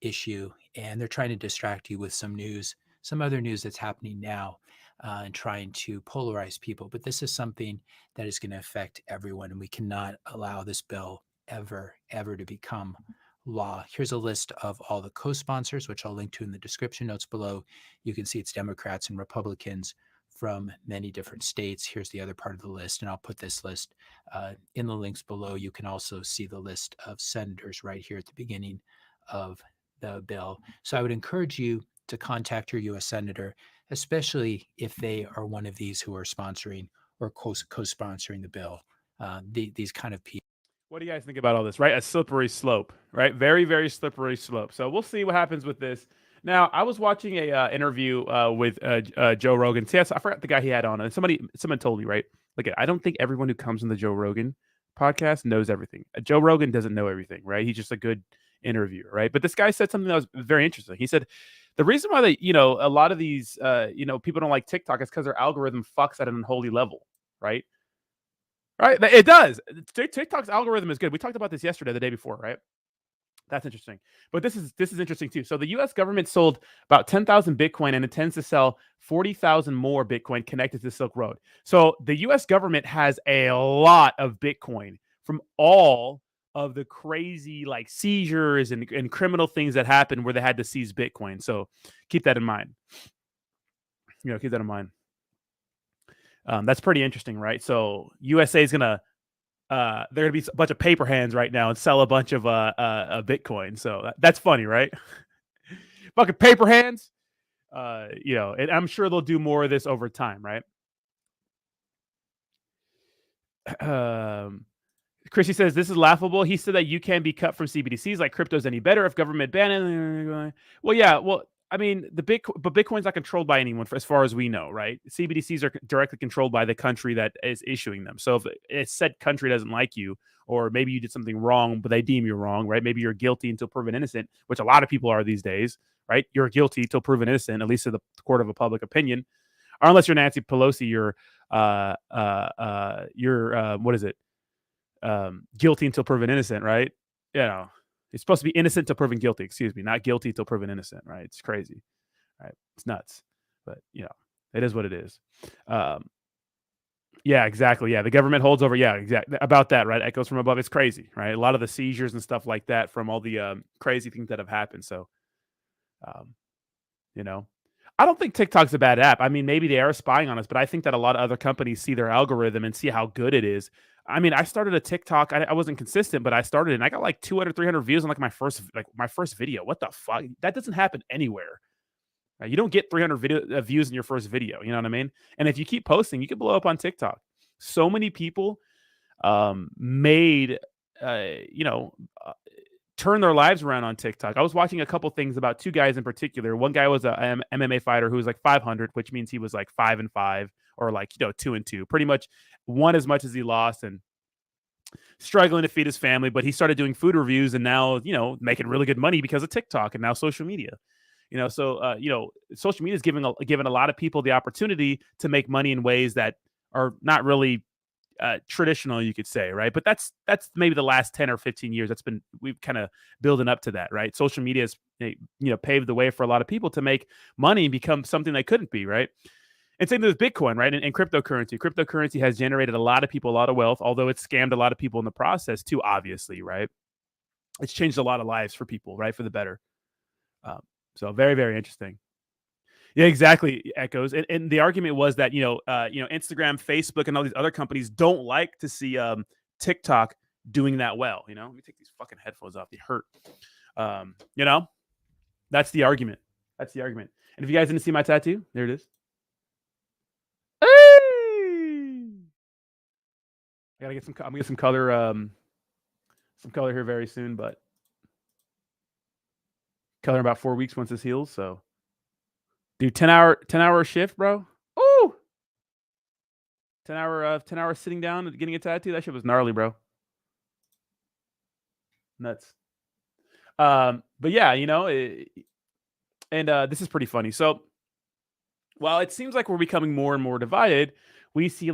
issue. And they're trying to distract you with some other news that's happening now, and trying to polarize people. But this is something that is going to affect everyone. And we cannot allow this bill ever to become law. Here's a list of all the co-sponsors, which I'll link to in the description notes below. You can see it's Democrats and Republicans from many different states. Here's the other part of the list, and I'll put this list in the links below. You can also see the list of senators right here at the beginning of the bill. So I would encourage you to contact your U.S. senator, especially if they are one of these who are sponsoring or co-sponsoring the bill. These kind of people.
What do you guys think about all this, right? A slippery slope, right? Very, very slippery slope. So we'll see what happens with this. Now, I was watching a interview with Joe Rogan. See, I forgot the guy he had on. And someone told me, right? Like, I don't think everyone who comes on the Joe Rogan podcast knows everything. Joe Rogan doesn't know everything, right? He's just a good interviewer, right? But this guy said something that was very interesting. He said the reason why a lot of these, people don't like TikTok is because their algorithm fucks at an unholy level, right? Right? It does. TikTok's algorithm is good. We talked about this yesterday, the day before, right? That's interesting. But this is interesting too. So the U.S. government sold about 10,000 Bitcoin and intends to sell 40,000 more Bitcoin connected to the Silk Road. So the U.S. government has a lot of Bitcoin from all of the crazy like seizures and criminal things that happened where they had to seize Bitcoin. So keep that in mind. Keep that in mind. That's pretty interesting, right? So USA is gonna they're gonna be a bunch of paper hands right now and sell a bunch of Bitcoin. So that's funny, right? Fucking paper hands. And I'm sure they'll do more of this over time, right? Chrissy says this is laughable. He said that you can be cut from CBDCs like crypto's any better if government ban it. Well, yeah. Well, I mean, but Bitcoin's not controlled by anyone as far as we know, right? CBDCs are directly controlled by the country that is issuing them. So if a said country doesn't like you, or maybe you did something wrong, but they deem you wrong, right? Maybe you're guilty until proven innocent, which a lot of people are these days, right? You're guilty until proven innocent, at least to the court of a public opinion, or unless you're Nancy Pelosi, you're what is it? Guilty until proven innocent, right? You know, it's supposed to be innocent till proven guilty. Excuse me, not guilty till proven innocent, right? It's crazy, right? It's nuts, but it is what it is. Yeah, exactly. Yeah, the government holds over. Yeah, exactly about that, right? Echoes from above. It's crazy, right? A lot of the seizures and stuff like that from all the crazy things that have happened. So, I don't think TikTok's a bad app. I mean, maybe they are spying on us, but I think that a lot of other companies see their algorithm and see how good it is. I mean, I started a TikTok. I wasn't consistent, but I started it and I got like 200, 300 views on my first video. What the fuck? That doesn't happen anywhere. Right? You don't get 300 views in your first video. You know what I mean? And if you keep posting, you can blow up on TikTok. So many people turn their lives around on TikTok. I was watching a couple things about two guys in particular. One guy was a MMA fighter who was like 500, which means he was like 5-5 or 2-2, pretty much won as much as he lost and struggling to feed his family. But he started doing food reviews and now, making really good money because of TikTok and now social media. Social media is giving a lot of people the opportunity to make money in ways that are not really traditional, you could say, right? But that's maybe the last 10 or 15 years we've kind of building up to that, right? Social media has paved the way for a lot of people to make money and become something they couldn't be, right? And same with Bitcoin, right? And cryptocurrency. Cryptocurrency has generated a lot of people a lot of wealth, although it's scammed a lot of people in the process too, obviously, right? It's changed a lot of lives for people, right? For the better. So very, very interesting. Yeah, exactly. Echoes. And the argument was that, Instagram, Facebook, and all these other companies don't like to see TikTok doing that well. Let me take these fucking headphones off. They hurt. That's the argument. That's the argument. And if you guys didn't see my tattoo, there it is. Hey! I gotta get I'm gonna get some color here very soon, but color in about 4 weeks once this heals. So, dude, 10-hour shift, bro. Ooh, 10 hour sitting down and getting a tattoo. That shit was gnarly, bro. Nuts. But yeah, this is pretty funny. So, while it seems like we're becoming more and more divided, we see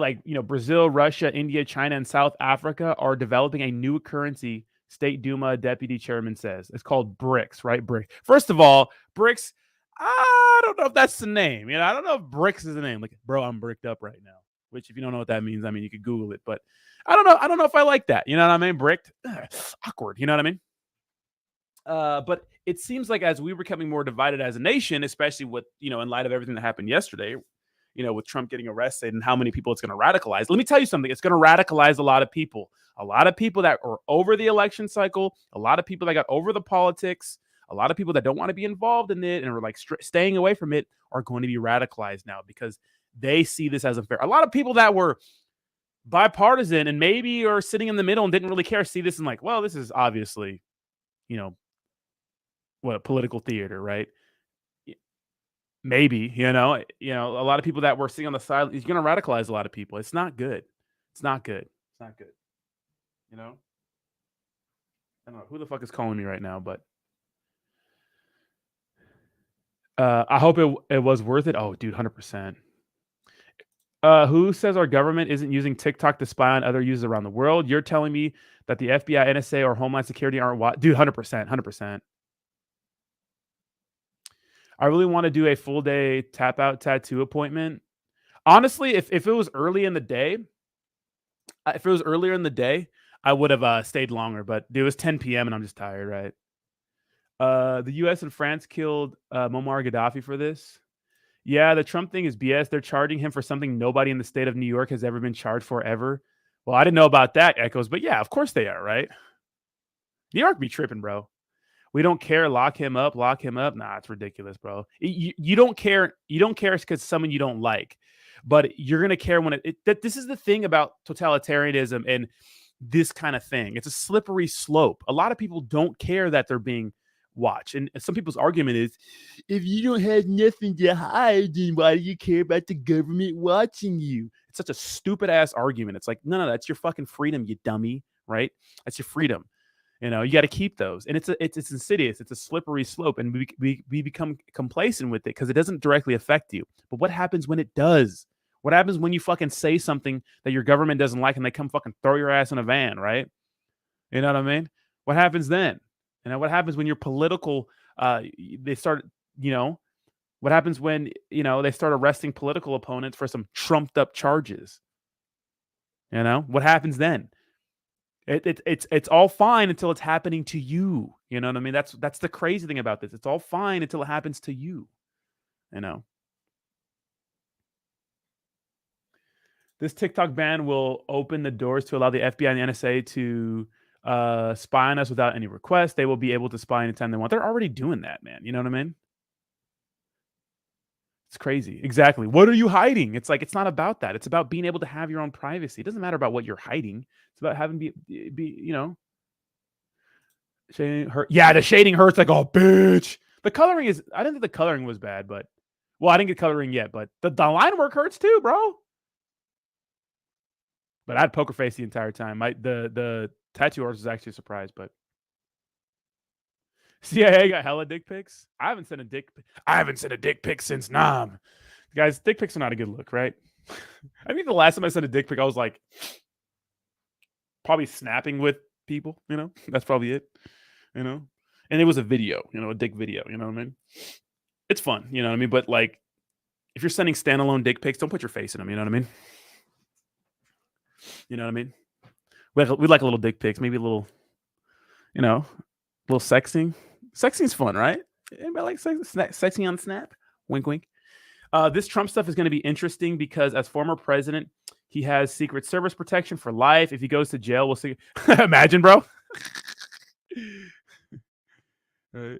Brazil, Russia, India, China, and South Africa are developing a new currency. State Duma deputy chairman says it's called BRICS, right? BRICS. First of all, BRICS. I don't know if that's the name. I don't know if BRICS is the name. Like, bro, I'm bricked up right now. Which, if you don't know what that means, I mean, you could Google it. But I don't know. I don't know if I like that. You know what I mean? Bricked, awkward. You know what I mean? But it seems like as we're becoming more divided as a nation, especially with in light of everything that happened yesterday, with Trump getting arrested and how many people it's going to radicalize. Let me tell you something. It's going to radicalize a lot of people. A lot of people that are over the election cycle. A lot of people that got over the politics. A lot of people that don't want to be involved in it and are staying away from it are going to be radicalized now because they see this as unfair. A lot of people that were bipartisan and maybe are sitting in the middle and didn't really care see this and well, this is obviously, what, political theater, right? Maybe, a lot of people that were sitting on the side, he's going to radicalize a lot of people. It's not good. It's not good. It's not good. I don't know who the fuck is calling me right now, but I hope it was worth it. Oh, dude, 100%. Who says our government isn't using TikTok to spy on other users around the world? You're telling me that the FBI, NSA, or Homeland Security aren't dude, 100%, 100%. I really want to do a full day tap out tattoo appointment. Honestly, if it was earlier in the day, I would have stayed longer, but it was 10 p.m. and I'm just tired, right? The U.S. and France killed Muammar Gaddafi for this. Yeah, the Trump thing is BS. They're charging him for something nobody in the state of New York has ever been charged for ever. Well, I didn't know about that, Echoes, but yeah, of course they are, right? New York be tripping, bro. We don't care. Lock him up. Nah, it's ridiculous, bro. You don't care. You don't care because someone you don't like, but you're gonna care when this is the thing about totalitarianism and this kind of thing. It's a slippery slope. A lot of people don't care that they're being Watch. And some people's argument is, if you don't have nothing to hide, then why do you care about the government watching you? It's such a stupid ass argument. It's like, no, that's your fucking freedom, you dummy, right? That's your freedom. You know, you got to keep those. And it's insidious. It's a slippery slope. And we become complacent with it because it doesn't directly affect you. But what happens when it does? What happens when you fucking say something that your government doesn't like and they come fucking throw your ass in a van, right? You know what I mean? What happens then? You know, what happens when your political, they start, you know, what happens when, you know, they start arresting political opponents for some trumped up charges? You know, what happens then? It's all fine until it's happening to you. You know what I mean? That's the crazy thing about this. It's all fine until it happens to you. You know, this TikTok ban will open the doors to allow the FBI and the NSA to spy on us without any request. They will be able to spy anytime they want. They're already doing that, man. You know what I mean? It's crazy. Exactly. What are you hiding? It's like, it's not about that. It's about being able to have your own privacy. It doesn't matter about what you're hiding. It's about having be you know, shading hurt. Yeah, the shading hurts like, oh, bitch. The coloring is, I didn't think the coloring was bad, but, well, I didn't get coloring yet, but the line work hurts too, bro. But I had poker face the entire time. The tattoo artist was actually surprised, but CIA got hella dick pics. I haven't sent a dick pic since Nam. Guys, dick pics are not a good look, right? I think the last time I sent a dick pic, I was like probably snapping with people, you know? That's probably it, you know? And it was a video, you know, a dick video, you know what I mean? It's fun, you know what I mean? But like, if you're sending standalone dick pics, don't put your face in them, you know what I mean? You know what I mean? We like a little dick pics, maybe a little, you know, a little sexing. Sexing's fun, right? Anybody like sexing on Snap? Wink, wink. This Trump stuff is going to be interesting because as former president, he has Secret Service protection for life. If he goes to jail, we'll see. Imagine, bro. Right.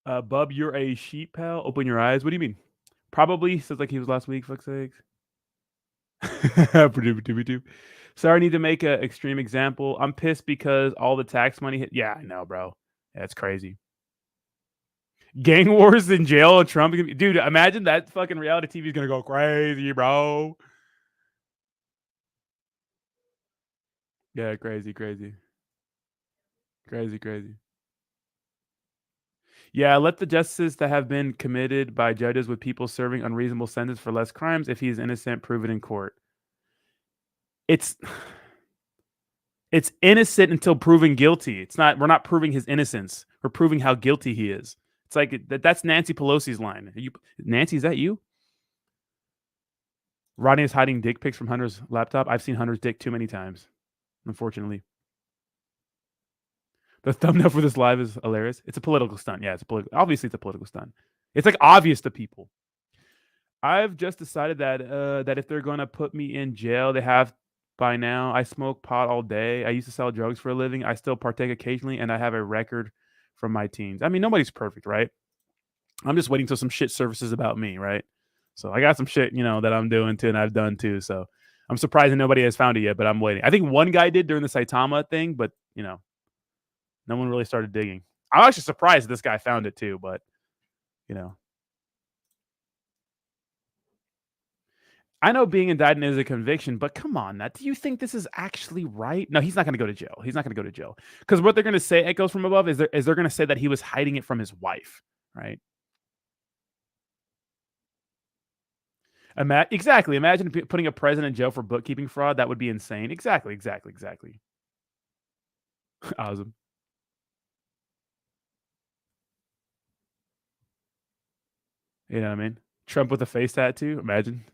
Bub, you're a sheep, pal. Open your eyes. What do you mean? Probably says like he was last week. Fuck's sakes. Sorry, I need to make an extreme example. I'm pissed because all the tax money hit. Yeah, I know, bro. That's crazy. Gang wars in jail and Trump. Dude, imagine that fucking reality TV is going to go crazy, bro. Yeah, crazy. Yeah, let the justices that have been committed by judges with people serving unreasonable sentence for less crimes. If he is innocent, prove it in court. It's innocent until proven guilty. It's not. We're not proving his innocence. We're proving how guilty he is. It's like that's Nancy Pelosi's line. Nancy, is that you? Rodney is hiding dick pics from Hunter's laptop. I've seen Hunter's dick too many times, unfortunately. The thumbnail for this live is hilarious. It's a political stunt. Yeah, obviously it's a political stunt. It's like obvious to people. I've just decided that that if they're going to put me in jail, they have by now. I smoke pot all day. I used to sell drugs for a living. I still partake occasionally, and I have a record from my teens. I mean, nobody's perfect, right? I'm just waiting till some shit surfaces about me, right? So I got some shit, you know, that I'm doing too, and I've done too. So I'm surprised that nobody has found it yet, but I'm waiting. I think one guy did during the Saitama thing, but you know, no one really started digging. I'm actually surprised this guy found it too, but you know. I know being indicted is a conviction, but come on, Matt. Do you think this is actually right? No, he's not going to go to jail. He's not going to go to jail. Because what they're going to say, echoes from above, is they're going to say that he was hiding it from his wife, right? Exactly. Imagine putting a president in jail for bookkeeping fraud. That would be insane. Exactly. Awesome. You know what I mean? Trump with a face tattoo. Imagine.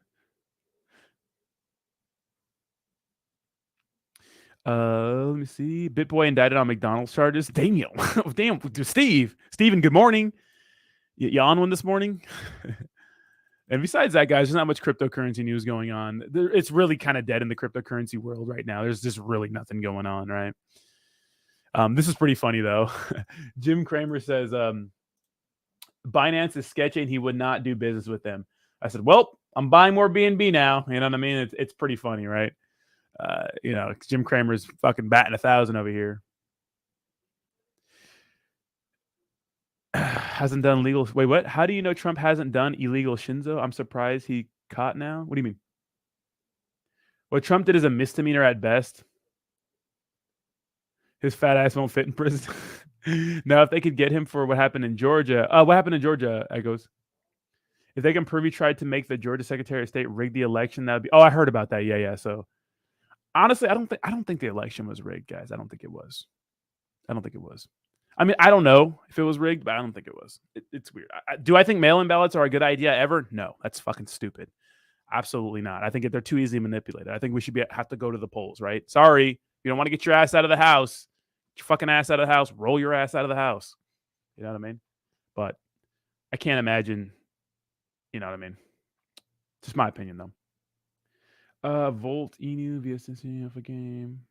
Let me see. BitBoy indicted on McDonald's charges. Damn. Damn. Steven, good morning. You on one this morning? And besides that, guys, there's not much cryptocurrency news going on. It's really kind of dead in the cryptocurrency world right now. There's just really nothing going on, right? This is pretty funny, though. Jim Cramer says, Binance is sketchy and he would not do business with them. I said, well, I'm buying more BNB now. You know what I mean? It's pretty funny, right? You know, Jim Cramer's fucking batting 1,000 over here. Hasn't done legal. Wait, what? How do you know Trump hasn't done illegal Shinzo? I'm surprised he caught now. What do you mean? What Trump did is a misdemeanor at best. His fat ass won't fit in prison. Now, if they could get him for what happened in Georgia, what happened in Georgia? Echoes. If they can prove he tried to make the Georgia Secretary of State rig the election, that would be. Oh, I heard about that. Yeah. So honestly, I don't think the election was rigged, guys. I don't think it was. I mean, I don't know if it was rigged, but I don't think it was. It's weird. Do I think mail-in ballots are a good idea ever? No, that's fucking stupid. Absolutely not. I think they're too easily manipulated. I think we should have to go to the polls, right? Sorry, you don't want to get your ass out of the house. Get your fucking ass out of the house. Roll your ass out of the house. You know what I mean? But I can't imagine. You know what I mean? Just my opinion, though. Volt Enu via Cincinnati of a game.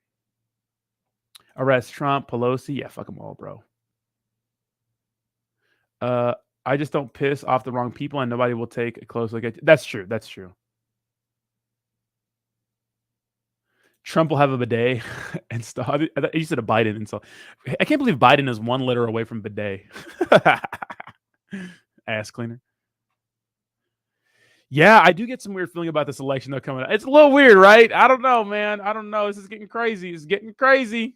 Arrest Trump, Pelosi. Yeah, fuck them all, bro. I just don't piss off the wrong people, and nobody will take a close look at. That's true. Trump will have a bidet and stuff. You said a Biden and so. I can't believe Biden is one letter away from bidet. Ass cleaner. Yeah, I do get some weird feeling about this election though coming up. It's a little weird, right? I don't know, man. I don't know. This is getting crazy. It's getting crazy.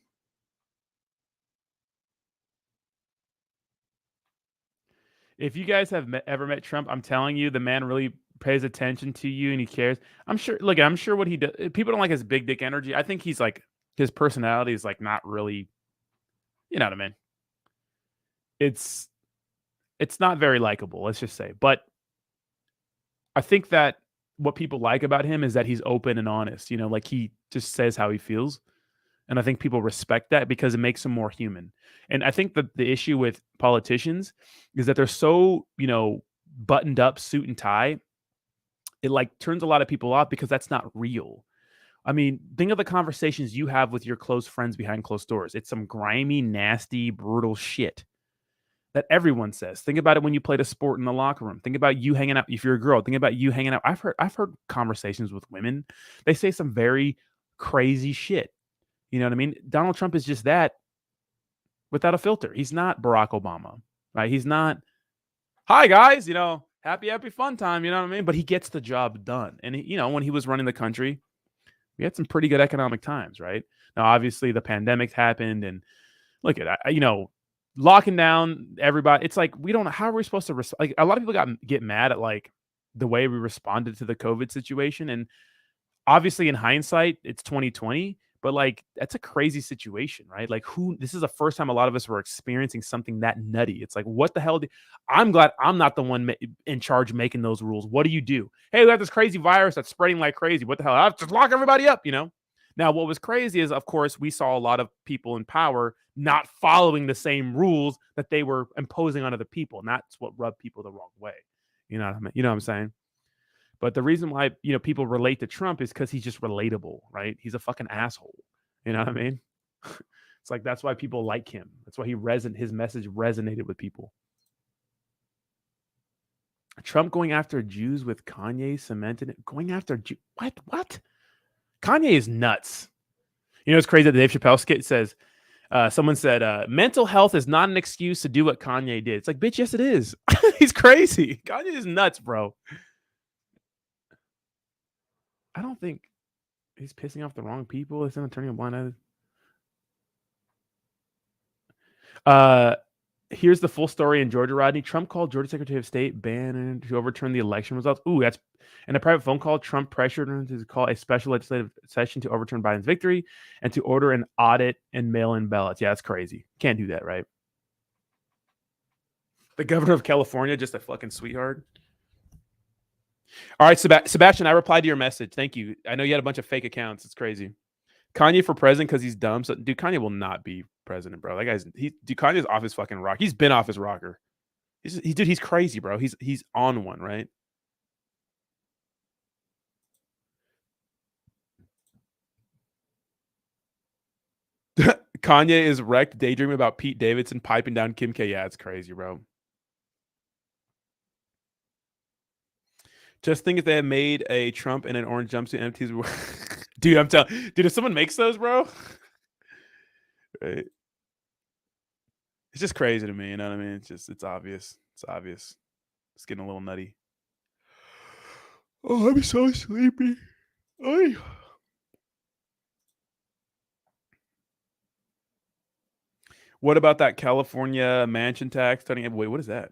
If you guys have ever met Trump, I'm telling you, the man really pays attention to you and he cares. I'm sure what he does. People don't like his big dick energy. I think he's like, his personality is like not really, you know what I mean? It's not very likable, let's just say. But I think that what people like about him is that he's open and honest, like he just says how he feels. And I think people respect that because it makes them more human. And I think that the issue with politicians is that they're so, buttoned up, suit and tie. It like turns a lot of people off because that's not real. I mean, think of the conversations you have with your close friends behind closed doors. It's some grimy, nasty, brutal shit that everyone says. Think about it when you played a sport in the locker room. Think about you hanging out. If you're a girl, think about you hanging out. I've heard conversations with women. They say some very crazy shit. You know what I mean? Donald Trump is just that without a filter. He's not Barack Obama, right? He's not, hi guys, happy fun time, you know what I mean? But he gets the job done. And, when he was running the country, we had some pretty good economic times, right? Now, obviously, the pandemic happened and look at, locking down everybody. It's like, we don't know, how are we supposed to, like a lot of people get mad at like the way we responded to the COVID situation. And obviously in hindsight, it's 2020. But like, that's a crazy situation, right? Like this is the first time a lot of us were experiencing something that nutty. It's like, what the hell? I'm glad I'm not the one in charge making those rules. What do you do? Hey, we have this crazy virus that's spreading like crazy. What the hell? I'll just lock everybody up, Now, what was crazy is, of course, we saw a lot of people in power not following the same rules that they were imposing on other people. And that's what rubbed people the wrong way. You know what I mean? You know what I'm saying? But the reason why, people relate to Trump is because he's just relatable, right? He's a fucking asshole. You know what I mean? It's like, that's why people like him. That's why his message resonated with people. Trump going after Jews with Kanye cemented it. Going after Jews? What? Kanye is nuts. It's crazy that Dave Chappelle skit says, someone said, mental health is not an excuse to do what Kanye did. It's like, bitch, yes, it is. He's crazy. Kanye is nuts, bro. I don't think he's pissing off the wrong people. It's not turning a blind eye. Here's the full story in Georgia, Rodney. Trump called Georgia Secretary of State Bannon to overturn the election results. Ooh, that's in a private phone call. Trump pressured him to call a special legislative session to overturn Biden's victory and to order an audit and mail-in ballots. Yeah, that's crazy. Can't do that, right? The governor of California, just a fucking sweetheart. All right, Sebastian, I replied to your message. Thank you. I know you had a bunch of fake accounts. It's crazy. Kanye for president because he's dumb. So, dude, Kanye will not be president, bro. That guy's Kanye's off his fucking rock. He's been off his rocker. He's crazy, bro. He's on one, right? Kanye is wrecked daydreaming about Pete Davidson piping down Kim K. Yeah, it's crazy, bro. Just think if they had made a Trump in an orange jumpsuit empties. Dude, I'm telling, dude, if someone makes those, bro. Right. It's just crazy to me. You know what I mean? It's obvious. It's obvious. It's getting a little nutty. Oh, I'm so sleepy. Oy. What about that California mansion tax? Wait, what is that?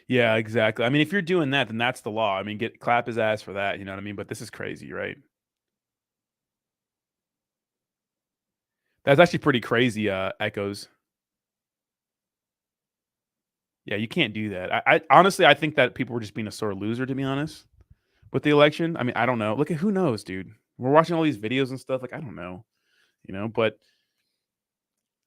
Yeah, exactly. I mean, if you're doing that, then that's the law. I mean, clap his ass for that. You know what I mean? But this is crazy, right? That's actually pretty crazy, Echoes. Yeah, you can't do that. I honestly, I think that people were just being a sore loser, to be honest, with the election. I mean, I don't know. Look at who knows, dude. We're watching all these videos and stuff. Like, I don't know, but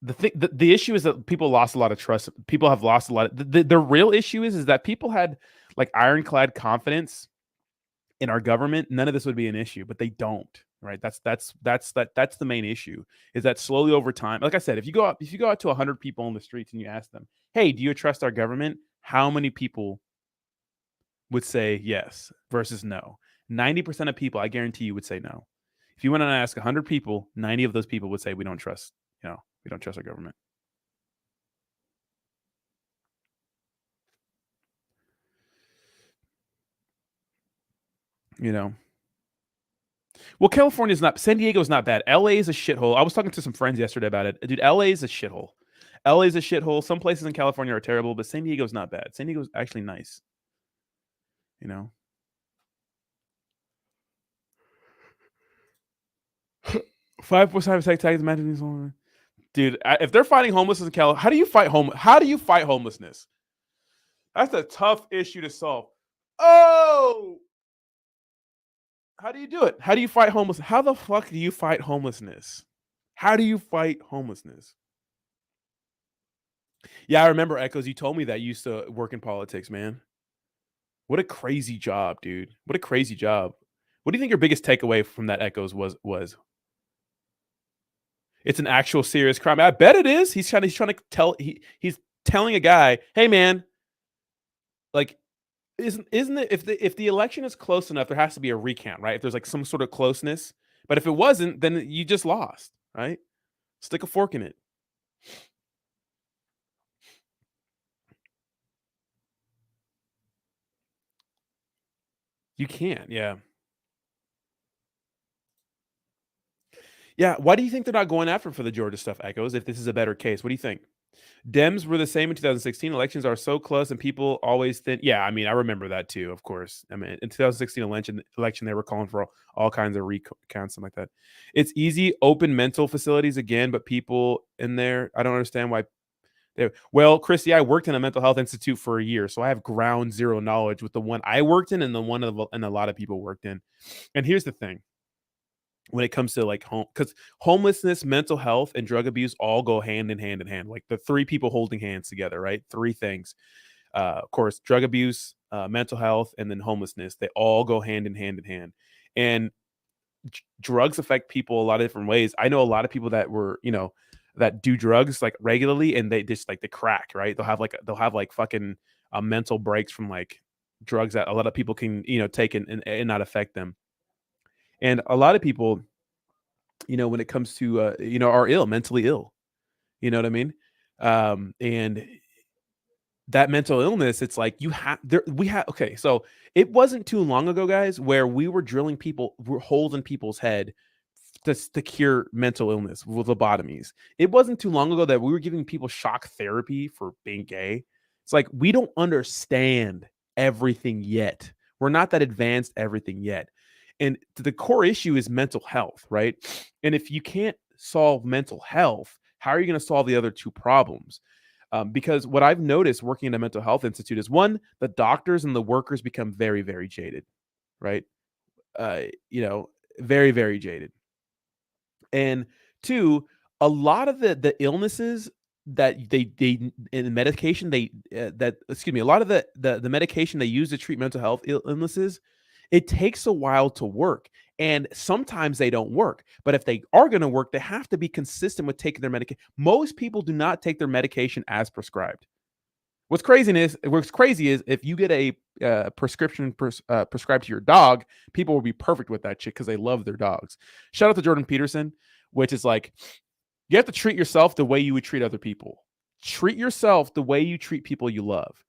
the issue is that people lost a lot of trust. People have lost a lot. The real issue is that people had like ironclad confidence in our government. None of this would be an issue, but they don't. Right? That's the main issue. Is that slowly over time? Like I said, if you go out to 100 people on the streets and you ask them, "Hey, do you trust our government?" How many people would say yes versus no? 90% of people, I guarantee you, would say no. If you went and ask 100 people, 90 of those people would say we don't trust. We don't trust our government. Well, California's not. San Diego's not bad. LA is a shithole. I was talking to some friends yesterday about it. Dude, LA is a shithole. LA is a shithole. Some places in California are terrible, but San Diego's not bad. San Diego's actually nice. 5% tax imagine. Dude, if they're fighting homelessness in California, how do you fight homelessness? That's a tough issue to solve. Oh, how do you do it? How do you fight homelessness? How the fuck do you fight homelessness? How do you fight homelessness? Yeah, I remember, Echoes. You told me that you used to work in politics, man. What a crazy job, dude. What a crazy job. What do you think your biggest takeaway from that, Echoes, was? It's an actual serious crime. I bet it is. He's trying to tell he's telling a guy, "Hey, man, like, isn't it if the election is close enough, there has to be a recount, right? If there's like some sort of closeness, but if it wasn't, then you just lost, right? Stick a fork in it." You can't, yeah. Yeah, why do you think they're not going after him for the Georgia stuff, Echoes, if this is a better case? What do you think? Dems were the same in 2016. Elections are so close and people always think, yeah, I mean, I remember that too, of course. I mean, in 2016 election, they were calling for all kinds of recounts, something like that. It's easy, open mental facilities again, but people in there, I don't understand why. Well, Christy, I worked in a mental health institute for a year, so I have ground zero knowledge with the one I worked in and the one and a lot of people worked in. And here's the thing. When it comes to like because homelessness, mental health, and drug abuse all go hand in hand. Like the three people holding hands together, right? Three things. Of course, drug abuse, mental health, and then homelessness. They all go hand in hand. And drugs affect people a lot of different ways. I know a lot of people that were, that do drugs like regularly, and they just like the crack, right? They'll have like fucking mental breaks from like drugs that a lot of people can, take and not affect them. And a lot of people, when it comes to, are mentally ill. You know what I mean? And that mental illness, it's like okay. So it wasn't too long ago, guys, where we were holes in people's head to cure mental illness with lobotomies. It wasn't too long ago that we were giving people shock therapy for being gay. It's like, we don't understand everything yet. We're not that advanced everything yet. And the core issue is mental health, right? And if you can't solve mental health, how are you going to solve the other two problems? Because what I've noticed working in a mental health institute is, one, the doctors and the workers become very, very jaded, right? Very, very jaded. And two, a lot of the illnesses that they in medication a lot of the medication they use to treat mental health illnesses, it takes a while to work, and sometimes they don't work. But if they are going to work, they have to be consistent with taking their medication. Most people do not take their medication as prescribed. What's crazy is if you get a prescription prescribed to your dog, people will be perfect with that shit because they love their dogs. Shout out to Jordan Peterson. which is like, you have to treat yourself the way you would treat other people. Treat yourself the way you treat people you love.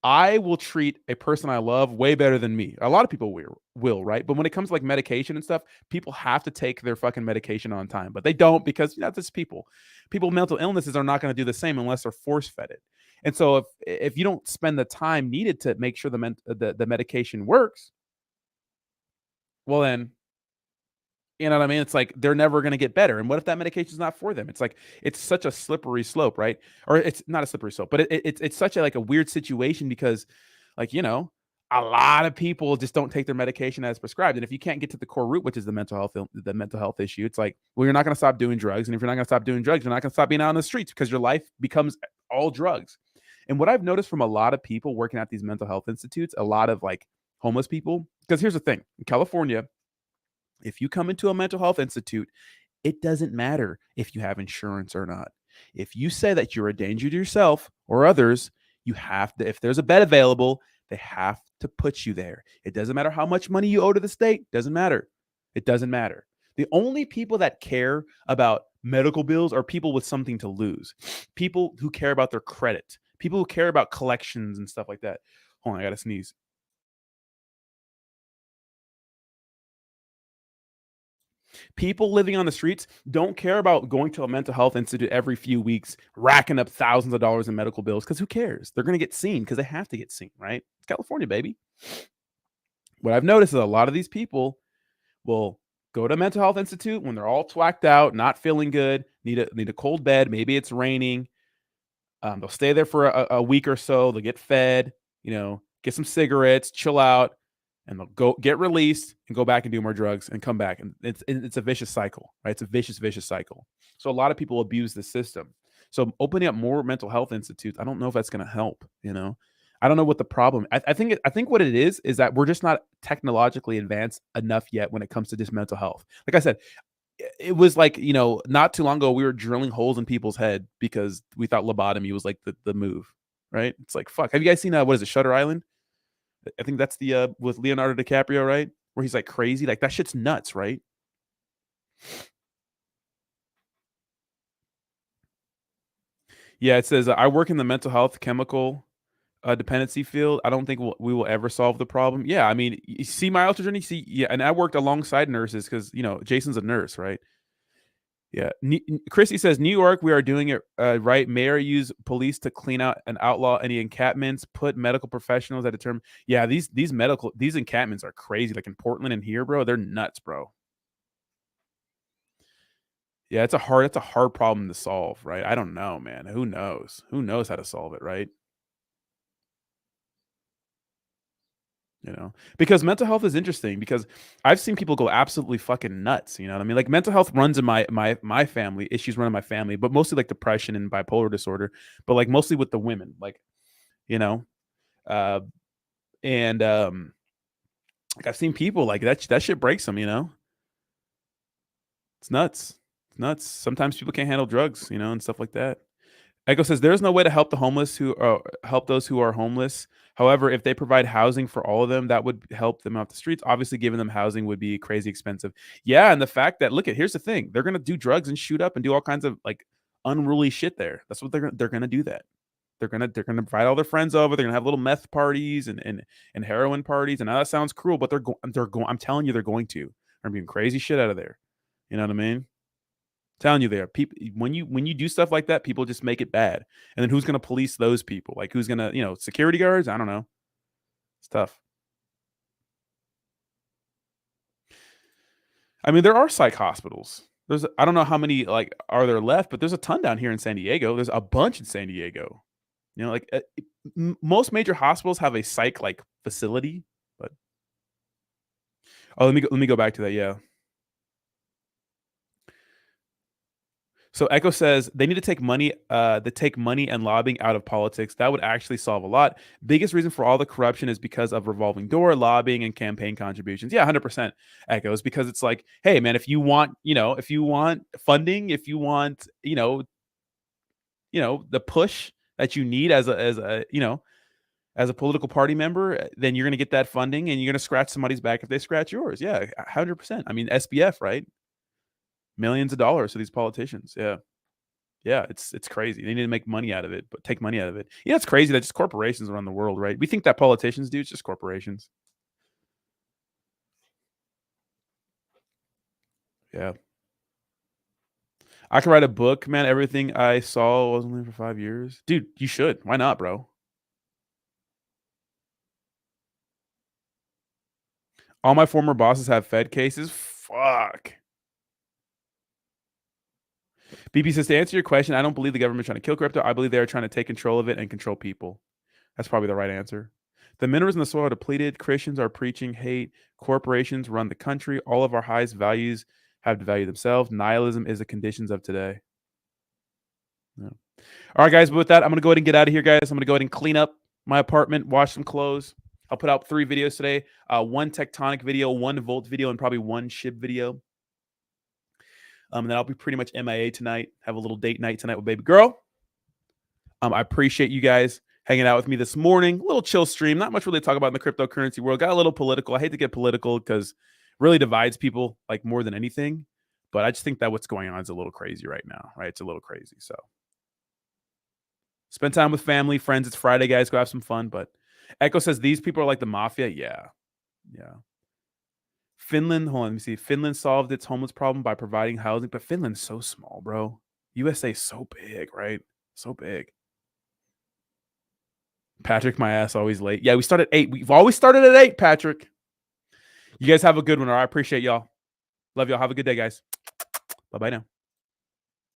I will treat a person I love way better than me. A lot of people will, right? But when it comes to like medication and stuff, people have to take their fucking medication on time, but they don't because that's people. People with mental illnesses are not going to do the same unless they're force fed it. And so if you don't spend the time needed to make sure the medication works, well then, you know what I mean? It's like they're never going to get better. And what if that medication is not for them? It's like it's such a slippery slope, right? Or it's not a slippery slope, but it's such a like a weird situation because, like, you know, a lot of people just don't take their medication as prescribed. And if you can't get to the core root, which is the mental health issue, it's like, well, you're not going to stop doing drugs. And if you're not going to stop doing drugs, you're not going to stop being out on the streets because your life becomes all drugs. And what I've noticed from a lot of people working at these mental health institutes, a lot of like homeless people, because here's the thing, in California, if you come into a mental health institute, it doesn't matter if you have insurance or not. If you say that you're a danger to yourself or others, you have to, if there's a bed available, they have to put you there. It doesn't matter how much money you owe to the state. Doesn't matter. It doesn't matter. The only people that care about medical bills are people with something to lose. People who care about their credit. People who care about collections and stuff like that. Hold on, I gotta sneeze. People living on the streets don't care about going to a mental health institute every few weeks, racking up thousands of dollars in medical bills, because who cares? They're going to get seen because they have to get seen, right? It's California, baby. What I've noticed is a lot of these people will go to a mental health institute when they're all twacked out, not feeling good, need a cold bed. Maybe it's raining. They'll stay there for a week or so. They'll get fed, you know, get some cigarettes, chill out, and they'll go get released and go back and do more drugs and come back. And it's a vicious cycle, right? It's a vicious cycle. So a lot of people abuse the system. So opening up more mental health institutes, I don't know if that's going to help, you know? I don't know what the problem. I think what it is that we're just not technologically advanced enough yet when it comes to just mental health. Like I said, it was like, you know, not too long ago we were drilling holes in people's head because we thought lobotomy was like the move, right? It's like, fuck. Have you guys seen what is it, Shutter Island? I think that's the with Leonardo DiCaprio, right? Where he's like crazy. Like that shit's nuts, right? Yeah, it says I work in the mental health chemical dependency field. I don't think we will ever solve the problem. Yeah, I mean, you see my ultra journey. See, yeah, and I worked alongside nurses because you know Jason's a nurse, right? Yeah, Christy says New York, we are doing it right. Mayor use police to clean out and outlaw any encampments. Put medical professionals at a term. Yeah, these encampments are crazy. Like in Portland and here, bro, they're nuts, bro. Yeah, it's a hard problem to solve, right? I don't know, man. Who knows? Who knows how to solve it, right? You know, because mental health is interesting because I've seen people go absolutely fucking nuts. You know what I mean? Like mental health runs in my family, issues run in my family, but mostly like depression and bipolar disorder, but like mostly with the women, like, you know, and like I've seen people like that shit breaks them, you know? It's nuts. It's nuts. Sometimes people can't handle drugs, you know, and stuff like that. Echo says there's no way to help the homeless who help those who are homeless. However, if they provide housing for all of them, that would help them off the streets. Obviously, giving them housing would be crazy expensive. Yeah, and the fact that here's the thing: they're gonna do drugs and shoot up and do all kinds of like unruly shit there. That's what they're gonna do. That they're gonna invite all their friends over. They're gonna have little meth parties and heroin parties. And now that sounds cruel, but they're going. I'm telling you, they're going to. They're being crazy shit out of there. You know what I mean? Telling you there, people when you do stuff like that, people just make it bad. And then who's going to police those people? Like who's going to, you know, security guards? I don't know. It's tough. I mean, there are psych hospitals. I don't know how many like are there left, but there's a ton down here in San Diego. There's a bunch in San Diego. You know, like most major hospitals have a psych like facility, but let me go back to that. Yeah. So Echo says they need to take money and lobbying out of politics. That would actually solve a lot. Biggest reason for all the corruption is because of revolving door lobbying and campaign contributions. Yeah, 100% Echo is because it's like, hey man, if you want funding, if you want, the push that you need as a political party member, then you're going to get that funding and you're going to scratch somebody's back if they scratch yours. Yeah, 100%. I mean, SBF, right? Millions of dollars to these politicians. Yeah. Yeah, it's crazy. They need to make money out of it, but take money out of it. Yeah, it's crazy that just corporations around the world, right? We think that politicians do, it's just corporations. Yeah. I could write a book, man. Everything I saw was only for 5 years. Dude, you should. Why not, bro? All my former bosses have Fed cases. Fuck. BP says, to answer your question, I don't believe the government's trying to kill crypto. I believe they are trying to take control of it and control people. That's probably the right answer. The minerals in the soil are depleted. Christians are preaching hate. Corporations run the country. All of our highest values have to value themselves. Nihilism is the conditions of today. Yeah. All right, guys. But with that, I'm going to go ahead and get out of here, guys. I'm going to go ahead and clean up my apartment, wash some clothes. I'll put out 3 videos today. 1 tectonic video, 1 volt video, and probably 1 ship video. And then I'll be pretty much MIA tonight. Have a little date night tonight with baby girl. I appreciate you guys hanging out with me this morning. A little chill stream. Not much really to talk about in the cryptocurrency world. Got a little political. I hate to get political because it really divides people like more than anything. But I just think that what's going on is a little crazy right now, right? It's a little crazy. So spend time with family, friends. It's Friday, guys. Go have some fun. But Echo says these people are like the mafia. Yeah. Yeah. Finland, hold on, let me see. Finland solved its homeless problem by providing housing, but Finland's so small, bro. USA is so big, right? So big. Patrick, my ass, always late. Yeah, we start at 8. We've always started at 8, Patrick. You guys have a good one, all right? I appreciate y'all. Love y'all. Have a good day, guys. Bye-bye now.